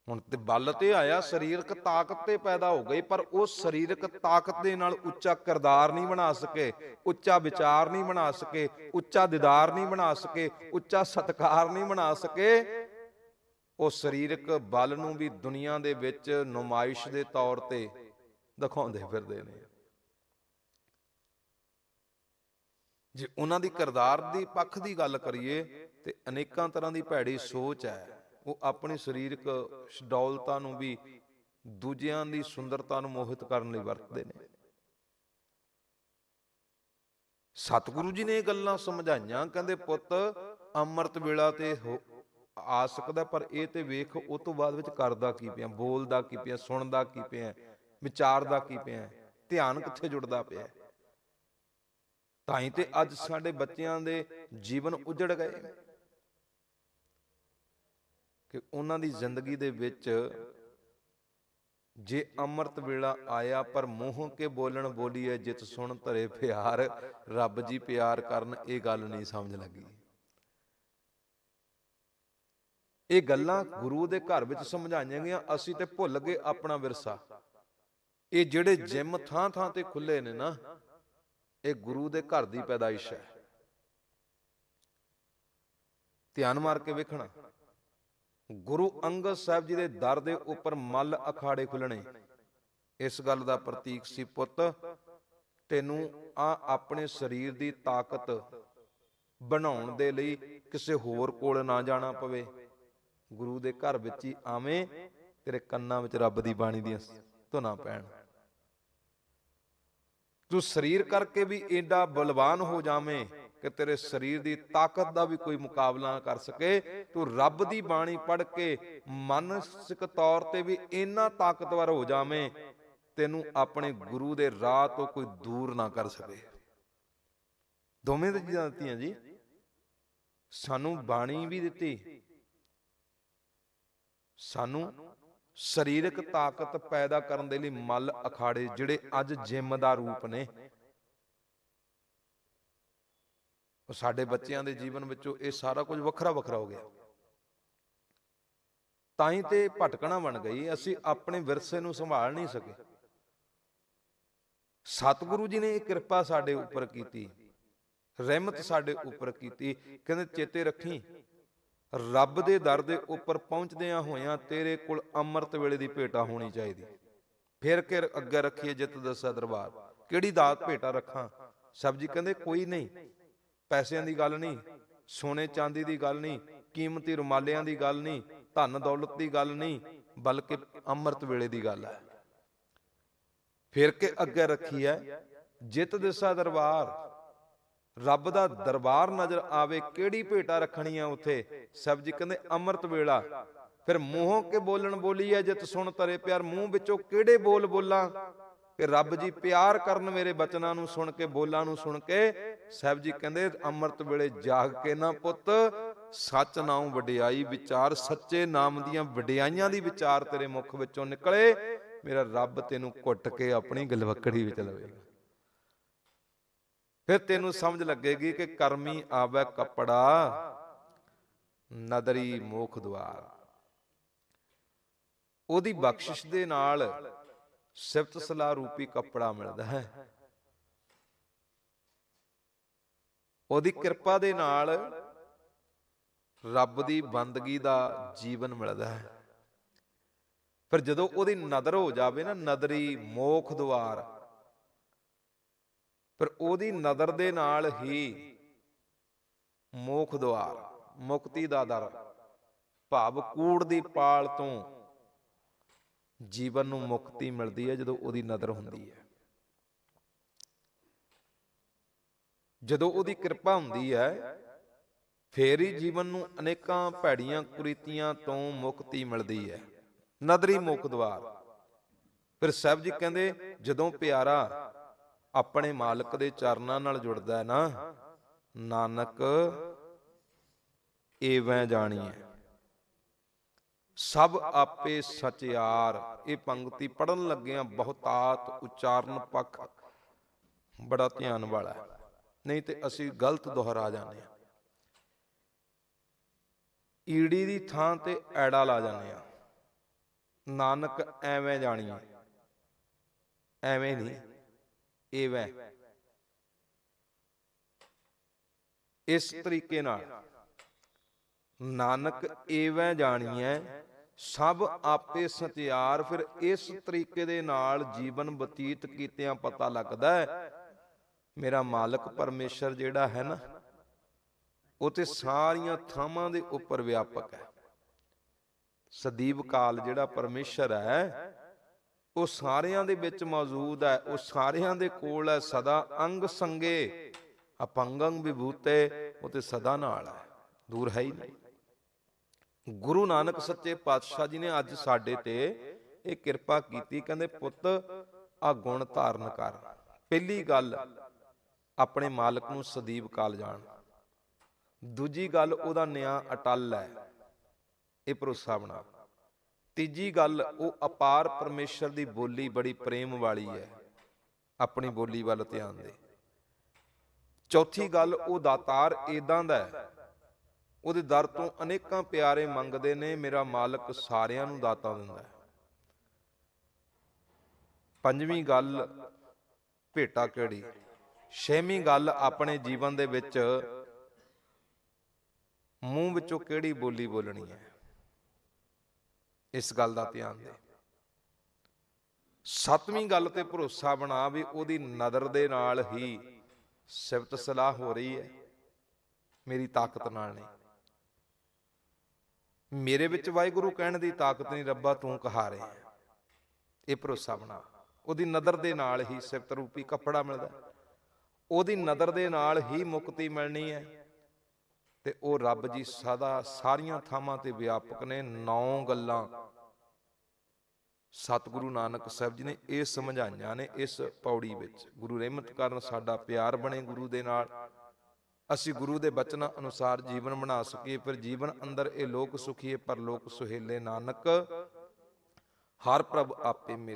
ਹੁਣ ਤੇ ਬਲ ਤੇ ਆਇਆ, ਸਰੀਰਕ ਤਾਕਤ ਤੇ ਪੈਦਾ ਹੋ ਗਈ, ਪਰ ਉਹ ਸਰੀਰਕ ਤਾਕਤ ਦੇ ਨਾਲ ਉੱਚਾ ਕਿਰਦਾਰ ਨਹੀਂ ਬਣਾ ਸਕੇ, ਉੱਚਾ ਵਿਚਾਰ ਨਹੀਂ ਬਣਾ ਸਕੇ, ਉੱਚਾ ਦੀਦਾਰ ਨਹੀਂ ਬਣਾ ਸਕੇ, ਉੱਚਾ ਸਤਿਕਾਰ ਨਹੀਂ ਬਣਾ ਸਕੇ। ਉਹ ਸਰੀਰਕ ਬਲ ਨੂੰ ਵੀ ਦੁਨੀਆ ਦੇ ਵਿੱਚ ਨੁਮਾਇਸ਼ ਦੇ ਤੌਰ ਤੇ ਦਿਖਾਉਂਦੇ ਫਿਰਦੇ ਨੇ। ਜੇ ਉਹਨਾਂ ਦੀ ਕਿਰਦਾਰ ਦੀ ਪੱਖ ਦੀ ਗੱਲ ਕਰੀਏ ਤੇ ਅਨੇਕਾਂ ਤਰ੍ਹਾਂ ਦੀ ਭੈੜੀ ਸੋਚ ਹੈ। ਉਹ ਆਪਣੀ ਸਰੀਰਕ ਦੌਲਤਾਂ ਨੂੰ ਵੀ ਦੂਜਿਆਂ ਦੀ ਸੁੰਦਰਤਾ ਨੂੰ ਮੋਹਿਤ ਕਰਨ ਲਈ ਵਰਤਦੇ ਨੇ। ਸਤਿਗੁਰੂ ਜੀ ਨੇ ਇਹ ਗੱਲਾਂ ਸਮਝਾਈਆਂ, ਕਹਿੰਦੇ ਪੁੱਤ ਅੰਮ੍ਰਿਤ ਵੇਲਾ ਤੇ ਆ ਸਕਦਾ, ਪਰ ਇਹ ਤੇ ਵੇਖ ਉਹ ਤੋਂ ਬਾਅਦ ਵਿੱਚ ਕਰਦਾ ਕੀ ਪਿਆ, ਬੋਲਦਾ ਕੀ ਪਿਆ, ਸੁਣਦਾ ਕੀ ਪਿਆ, ਵਿਚਾਰਦਾ ਕੀ ਪਿਆ, ਧਿਆਨ ਕਿੱਥੇ ਜੁੜਦਾ ਪਿਆ। ਤਾਂ ਹੀ ਤੇ ਅੱਜ ਸਾਡੇ ਬੱਚਿਆਂ ਦੇ ਜੀਵਨ ਉਜੜ ਗਏ ਕਿ ਉਹਨਾਂ ਦੀ ਜ਼ਿੰਦਗੀ ਦੇ ਵਿੱਚ ਜੇ ਅੰਮ੍ਰਿਤ ਵੇਲਾ ਆਇਆ ਪਰ ਮੂੰਹ ਕੇ ਬੋਲਣ ਬੋਲੀਏ ਜਿਤ ਸੁਣ ਧਰੇ ਪਿਆਰ, ਰੱਬ ਜੀ ਪਿਆਰ ਕਰਨ, ਇਹ ਗੱਲ ਨਹੀਂ ਸਮਝ ਲੱਗੀ। ਇਹ ਗੱਲਾਂ ਗੁਰੂ ਦੇ ਘਰ ਵਿੱਚ ਸਮਝਾਈਆਂ ਗਈਆਂ, ਅਸੀਂ ਤੇ ਭੁੱਲ ਗਏ ਆਪਣਾ ਵਿਰਸਾ। ਇਹ ਜਿਹੜੇ ਜਿਮ ਥਾਂ ਥਾਂ ਤੇ ਖੁੱਲੇ ਨੇ ਨਾ, ਇਹ ਗੁਰੂ ਦੇ ਘਰ ਦੀ ਪੈਦਾਇਸ਼ ਹੈ। ਧਿਆਨ ਮਾਰ ਕੇ ਵੇਖਣਾ, ਗੁਰੂ ਅੰਗਦ ਸਾਹਿਬ ਜੀ ਦੇ ਦਰ ਦੇ ਉੱਪਰ ਮੱਲ ਅਖਾੜੇ ਖੁੱਲਣੇ ਇਸ ਗੱਲ ਦਾ ਪ੍ਰਤੀਕ ਸੀ, ਪੁੱਤ ਤੈਨੂੰ ਆਪਣੇ ਸਰੀਰ ਦੀ ਤਾਕਤ ਬਣਾਉਣ ਦੇ ਲਈ ਕਿਸੇ ਹੋਰ ਕੋਲ ਨਾ ਜਾਣਾ ਪਵੇ, ਗੁਰੂ ਦੇ ਘਰ ਵਿੱਚ ਹੀ ਆਵੇਂ, ਤੇਰੇ ਕੰਨਾਂ ਵਿੱਚ ਰੱਬ ਦੀ ਬਾਣੀ ਦੀਆਂ ਧੁਨਾਂ ਪੈਣ। ਤੂੰ ਸਰੀਰ ਕਰਕੇ ਵੀ ਏਡਾ ਬਲਵਾਨ ਹੋ ਜਾਵੇਂ ਕਿ ਤੇਰੇ ਸਰੀਰ ਦੀ ਤਾਕਤ ਦਾ ਵੀ ਕੋਈ ਮੁਕਾਬਲਾ ਨਾ ਕਰ ਸਕੇ। ਤੂੰ ਰੱਬ ਦੀ ਬਾਣੀ ਪੜ੍ਹ ਕੇ ਮਾਨਸਿਕ ਤੌਰ ਤੇ ਵੀ ਇੰਨਾ ਤਾਕਤਵਰ ਹੋ ਜਾਵੇਂ, ਤੈਨੂੰ ਆਪਣੇ ਗੁਰੂ ਦੇ ਰਾਹ ਤੋਂ ਕੋਈ ਦੂਰ ਨਾ ਕਰ ਸਕੇ। ਦੋਵੇਂ ਤੇ ਚੀਜ਼ਾਂ ਦਿੱਤੀਆਂ ਜੀ, ਸਾਨੂੰ ਬਾਣੀ ਵੀ ਦਿੱਤੀ, ਸਾਨੂੰ ਸਰੀਰਕ ਤਾਕਤ ਪੈਦਾ ਕਰਨ ਦੇ ਲਈ ਮੱਲ ਅਖਾੜੇ ਜਿਹੜੇ ਅੱਜ ਜਿਮ ਦਾ ਰੂਪ ਨੇ, ਉਹ ਸਾਡੇ ਬੱਚਿਆਂ ਦੇ ਜੀਵਨ ਵਿੱਚੋਂ ਇਹ ਸਾਰਾ ਕੁਝ ਵੱਖਰਾ ਵੱਖਰਾ ਹੋ ਗਿਆ। ਤਾਂ ਹੀ ਤੇ ਭਟਕਣਾ ਬਣ ਗਈ, ਅਸੀਂ ਆਪਣੇ ਵਿਰਸੇ ਨੂੰ ਸੰਭਾਲ ਨਹੀਂ ਸਕੇ। ਸਤਿਗੁਰੂ ਜੀ ਨੇ ਇਹ ਕਿਰਪਾ ਸਾਡੇ ਉੱਪਰ ਕੀਤੀ, ਰਹਿਮਤ ਸਾਡੇ ਉੱਪਰ ਕੀਤੀ। ਕਹਿੰਦੇ ਚੇਤੇ ਰੱਖੀ, ਰੱਬ ਦੇ ਦਰ ਦੇ ਉੱਪਰ ਪਹੁੰਚਦਿਆਂ ਹੋਇਆਂ ਤੇਰੇ ਕੋਲ ਅੰਮ੍ਰਿਤ ਵੇਲੇ ਦੀ ਭੇਟਾ ਹੋਣੀ ਚਾਹੀਦੀ। ਫਿਰ ਕੇ ਅੱਗੇ ਰੱਖੀਏ ਜਿੱਤ ਦਸਾ ਦਰਬਾਰ, ਕਿਹੜੀ ਦਾਤ ਭੇਟਾ ਰੱਖਾਂ? ਸਭ ਜੀ ਕਹਿੰਦੇ ਕੋਈ ਨਹੀਂ, ਪੈਸਿਆਂ ਦੀ ਗੱਲ ਨਹੀਂ, ਸੋਨੇ ਚਾਂਦੀ ਦੀ ਗੱਲ ਨਹੀਂ, ਕੀਮਤੀ ਰੁਮਾਲਿਆਂ ਦੀ ਗੱਲ ਨਹੀਂ, ਧਨ ਦੌਲਤ ਦੀ ਗੱਲ ਨਹੀਂ, ਬਲਕਿ ਅੰਮ੍ਰਿਤ ਵੇਲੇ ਦੀ ਗੱਲ ਹੈ। ਫਿਰ ਕੇ ਅੱਗੇ ਰੱਖੀ ਹੈ ਜਿੱਤ ਦਿਸਾ ਦਰਬਾਰ, ਰੱਬ ਦਾ ਦਰਬਾਰ ਨਜ਼ਰ ਆਵੇ, ਕਿਹੜੀ ਭੇਟਾ ਰੱਖਣੀ ਆ ਉੱਥੇ? ਸਭ ਜੀ ਕਹਿੰਦੇ ਅੰਮ੍ਰਿਤ ਵੇਲਾ। ਫਿਰ ਮੂੰਹੋਂ ਕੇ ਬੋਲਣ ਬੋਲੀਏ ਜਿਤ ਸੁਣ ਧਰੇ ਪਿਆਰ, ਮੂੰਹ ਵਿੱਚੋਂ ਕਿਹੜੇ ਬੋਲ ਬੋਲਾਂ ਕਿ ਰੱਬ ਜੀ ਪਿਆਰ ਕਰਨ ਮੇਰੇ ਬਚਨਾਂ ਨੂੰ ਸੁਣ ਕੇ, ਬੋਲਾਂ ਨੂੰ ਸੁਣ ਕੇ। ਸਾਹਿਬ ਜੀ ਕਹਿੰਦੇ ਅੰਮ੍ਰਿਤ ਵੇਲੇ ਜਾਗ ਕੇ ਨਾ ਪੁੱਤ ਸੱਚ ਨਾਮ ਵਡਿਆਈ ਵਿਚਾਰ, ਸੱਚੇ ਨਾਮ ਦੀਆਂ ਵਡਿਆਈਆਂ ਦੀ ਵਿਚਾਰ ਤੇਰੇ ਮੁਖ ਵਿੱਚੋਂ ਨਿਕਲੇ, ਮੇਰਾ ਰੱਬ ਤੈਨੂੰ ਘੁੱਟ ਕੇ ਆਪਣੀ ਗਲਵੱਕੜੀ ਵਿੱਚ ਲਵੇਗਾ। ਫਿਰ ਤੈਨੂੰ ਸਮਝ ਲੱਗੇਗੀ ਕਿ ਕਰਮੀ ਆਵੇ ਕੱਪੜਾ, ਨਦਰੀ ਮੋਖ ਦੁਆਰ। ਉਹਦੀ ਬਖਸ਼ਿਸ਼ ਦੇ ਨਾਲ ਸਿਫਤ ਸਲਾਹ ਰੂਪੀ ਕੱਪੜਾ ਮਿਲਦਾ ਹੈ, ਉਹਦੀ ਕਿਰਪਾ ਦੇ ਨਾਲ ਰੱਬ ਦੀ ਬੰਦਗੀ ਦਾ ਜੀਵਨ ਮਿਲਦਾ ਹੈ। ਫਿਰ ਜਦੋਂ ਉਹਦੀ ਨਦਰ ਹੋ ਜਾਵੇ ਨਾ, ਨਦਰੀ ਮੋਖ ਦੁਆਰ, ਫਿਰ ਉਹਦੀ ਨਦਰ ਦੇ ਨਾਲ ਹੀ ਮੋਖ ਦੁਆਰ, ਮੁਕਤੀ ਦਾ ਦਰ, ਭਾਵ ਕੂੜ ਦੀ ਪਾਲ ਤੋਂ ਜੀਵਨ ਨੂੰ ਮੁਕਤੀ ਮਿਲਦੀ ਹੈ ਜਦੋਂ ਉਹਦੀ ਨਦਰ ਹੁੰਦੀ ਹੈ। ਜਦੋਂ ਉਹਦੀ ਕਿਰਪਾ ਹੁੰਦੀ ਹੈ ਫੇਰ ਹੀ ਜੀਵਨ ਨੂੰ ਅਨੇਕਾਂ ਭੈੜੀਆਂ ਕੁਰੀਤੀਆਂ ਤੋਂ ਮੁਕਤੀ ਮਿਲਦੀ ਹੈ। ਨਦਰੀ ਮੁਖ ਦੁਆਰ। ਫਿਰ ਸਾਹਿਬ ਜੀ ਕਹਿੰਦੇ ਜਦੋਂ ਪਿਆਰਾ ਆਪਣੇ ਮਾਲਕ ਦੇ ਚਰਨਾਂ ਨਾਲ ਜੁੜਦਾ ਹੈ ਨਾ, ਨਾਨਕ ਏਵੈ ਜਾਣੀਐ ਸਭ ਆਪੇ ਸਚਿਆਰ। ਇਹ ਪੰਕਤੀ ਪੜਨ ਲੱਗਿਆਂ ਬਹੁਤਾਤ ਉਚਾਰਨ ਪੱਖ ਬੜਾ ਧਿਆਨ ਵਾਲਾ ਹੈ, ਨਹੀਂ ਤੇ ਅਸੀਂ ਗਲਤ ਦੁਹਰਾ ਜਾਂਦੇ ਹਾਂ। ਈੜੀ ਦੀ ਥਾਂ ਤੇ ਐੜਾ ਲਾ ਜਾਂਦੇ ਹਾਂ, ਨਾਨਕ ਐਵੇਂ ਜਾਣੀਏ, ਐਵੇਂ ਨਹੀਂ, ਐਵੇਂ, ਇਸ ਤਰੀਕੇ ਨਾਲ ਨਾਨਕ ਐਵੇਂ ਜਾਣੀਐ ਸਭ ਆਪੇ ਸਤਿਆਰ। ਫਿਰ ਇਸ ਤਰੀਕੇ ਦੇ ਨਾਲ ਜੀਵਨ ਬਤੀਤ ਕੀਤਿਆਂ ਪਤਾ ਲੱਗਦਾ ਹੈ ਮੇਰਾ ਮਾਲਕ ਪਰਮੇਸ਼ਰ ਜਿਹੜਾ ਹੈ ਨਾ, ਉਹ ਤੇ ਸਾਰੀਆਂ ਥਾਵਾਂ ਦੇ ਉੱਪਰ ਵਿਆਪਕ ਹੈ। ਸਦੀਵ ਕਾਲ ਜਿਹੜਾ ਪਰਮੇਸ਼ਰ ਹੈ ਉਹ ਸਾਰਿਆਂ ਦੇ ਵਿੱਚ ਮੌਜੂਦ ਹੈ, ਉਹ ਸਾਰਿਆਂ ਦੇ ਕੋਲ ਹੈ ਸਦਾ। ਅੰਗ ਸੰਗੇ ਅਪੰਗੰ ਵਿਭੂਤੇ, ਉਹ ਤੇ ਸਦਾ ਨਾਲ ਹੈ, ਦੂਰ ਹੈ ਹੀ ਨਹੀਂ। ਗੁਰੂ ਨਾਨਕ ਸੱਚੇ ਪਾਤਸ਼ਾਹ ਜੀ ਨੇ ਅੱਜ ਸਾਡੇ ਤੇ ਇਹ ਕਿਰਪਾ ਕੀਤੀ, ਕਹਿੰਦੇ ਪੁੱਤ ਆ ਗੁਣ ਧਾਰਨ ਕਰ। ਪਹਿਲੀ ਗੱਲ ਆਪਣੇ ਮਾਲਕ ਨੂੰ ਸਦੀਵ ਕਾਲ ਜਾਣ। ਦੂਜੀ ਗੱਲ ਉਹਦਾ ਨਿਆਂ ਅਟੱਲ ਹੈ, ਇਹ ਭਰੋਸਾ ਬਣਾ। ਤੀਜੀ ਗੱਲ ਉਹ ਅਪਾਰ ਪਰਮੇਸ਼ਰ ਦੀ ਬੋਲੀ ਬੜੀ ਪ੍ਰੇਮ ਵਾਲੀ ਹੈ, ਆਪਣੀ ਬੋਲੀ ਵੱਲ ਧਿਆਨ ਦੇ। ਚੌਥੀ ਗੱਲ ਉਹ ਦਾਤਾਰ ਏਦਾਂ ਦਾ ਹੈ, ਉਹਦੇ ਦਰ ਤੋਂ ਅਨੇਕਾਂ ਪਿਆਰੇ ਮੰਗਦੇ ਨੇ, ਮੇਰਾ ਮਾਲਕ ਸਾਰਿਆਂ ਨੂੰ ਦਾਤਾ ਦਿੰਦਾ ਹੈ। ਪੰਜਵੀਂ ਗੱਲ ਭੇਟਾ ਕਿਹੜੀ। ਛੇਵੀਂ ਗੱਲ ਆਪਣੇ ਜੀਵਨ ਦੇ ਵਿੱਚ ਮੂੰਹ ਵਿੱਚੋਂ ਕਿਹੜੀ ਬੋਲੀ ਬੋਲਣੀ ਹੈ, ਇਸ ਗੱਲ ਦਾ ਧਿਆਨ ਦੇ। ਸੱਤਵੀਂ ਗੱਲ ਤੇ ਭਰੋਸਾ ਬਣਾ ਵੀ ਉਹਦੀ ਨਜ਼ਰ ਦੇ ਨਾਲ ਹੀ ਸਿਫਤ ਸਲਾਹ ਹੋ ਰਹੀ ਹੈ, ਮੇਰੀ ਤਾਕਤ ਨਾਲ ਨਹੀਂ। ਮੇਰੇ ਵਿੱਚ ਵਾਹਿਗੁਰੂ ਕਹਿਣ ਦੀ ਤਾਕਤ ਨਹੀਂ, ਰੱਬਾ ਤੂੰ ਕਹਾ ਰਿਹਾ, ਇਹ ਭਰੋਸਾ ਬਣਾ। ਉਹਦੀ ਨਜ਼ਰ ਦੇ ਨਾਲ ਹੀ ਸਿਫਤ ਰੂਪੀ ਕੱਪੜਾ ਮਿਲਦਾ, ਉਹਦੀ ਨਜ਼ਰ ਦੇ ਨਾਲ ਹੀ ਮੁਕਤੀ ਮਿਲਣੀ ਹੈ। ਤੇ ਉਹ ਰੱਬ ਜੀ ਸਦਾ ਸਾਰੀਆਂ ਥਾਵਾਂ ਤੇ ਵਿਆਪਕ ਨੇ। 9 ਗੱਲਾਂ ਸਤਿਗੁਰੂ ਨਾਨਕ ਸਾਹਿਬ ਜੀ ਨੇ ਇਹ ਸਮਝਾਈਆਂ ਨੇ ਇਸ ਪੌੜੀ ਵਿੱਚ। ਗੁਰੂ ਰਹਿਮਤ ਕਰਨ ਸਾਡਾ ਪਿਆਰ ਬਣੇ ਗੁਰੂ ਦੇ ਨਾਲ, ਅਸੀਂ ਗੁਰੂ ਦੇ ਬਚਨਾਂ ਅਨੁਸਾਰ ਜੀਵਨ ਬਣਾ ਸਕੀਏ। ਫਿਰ ਜੀਵਨ ਅੰਦਰ ਇਹ ਲੋਕ ਸੁਖੀਏ, ਪਰਲੋਕ ਸੁਹੇਲੇ। ਨਾਨਕ ਹਰ ਪ੍ਰਭ ਆਪੇ ਮਿਲੇ।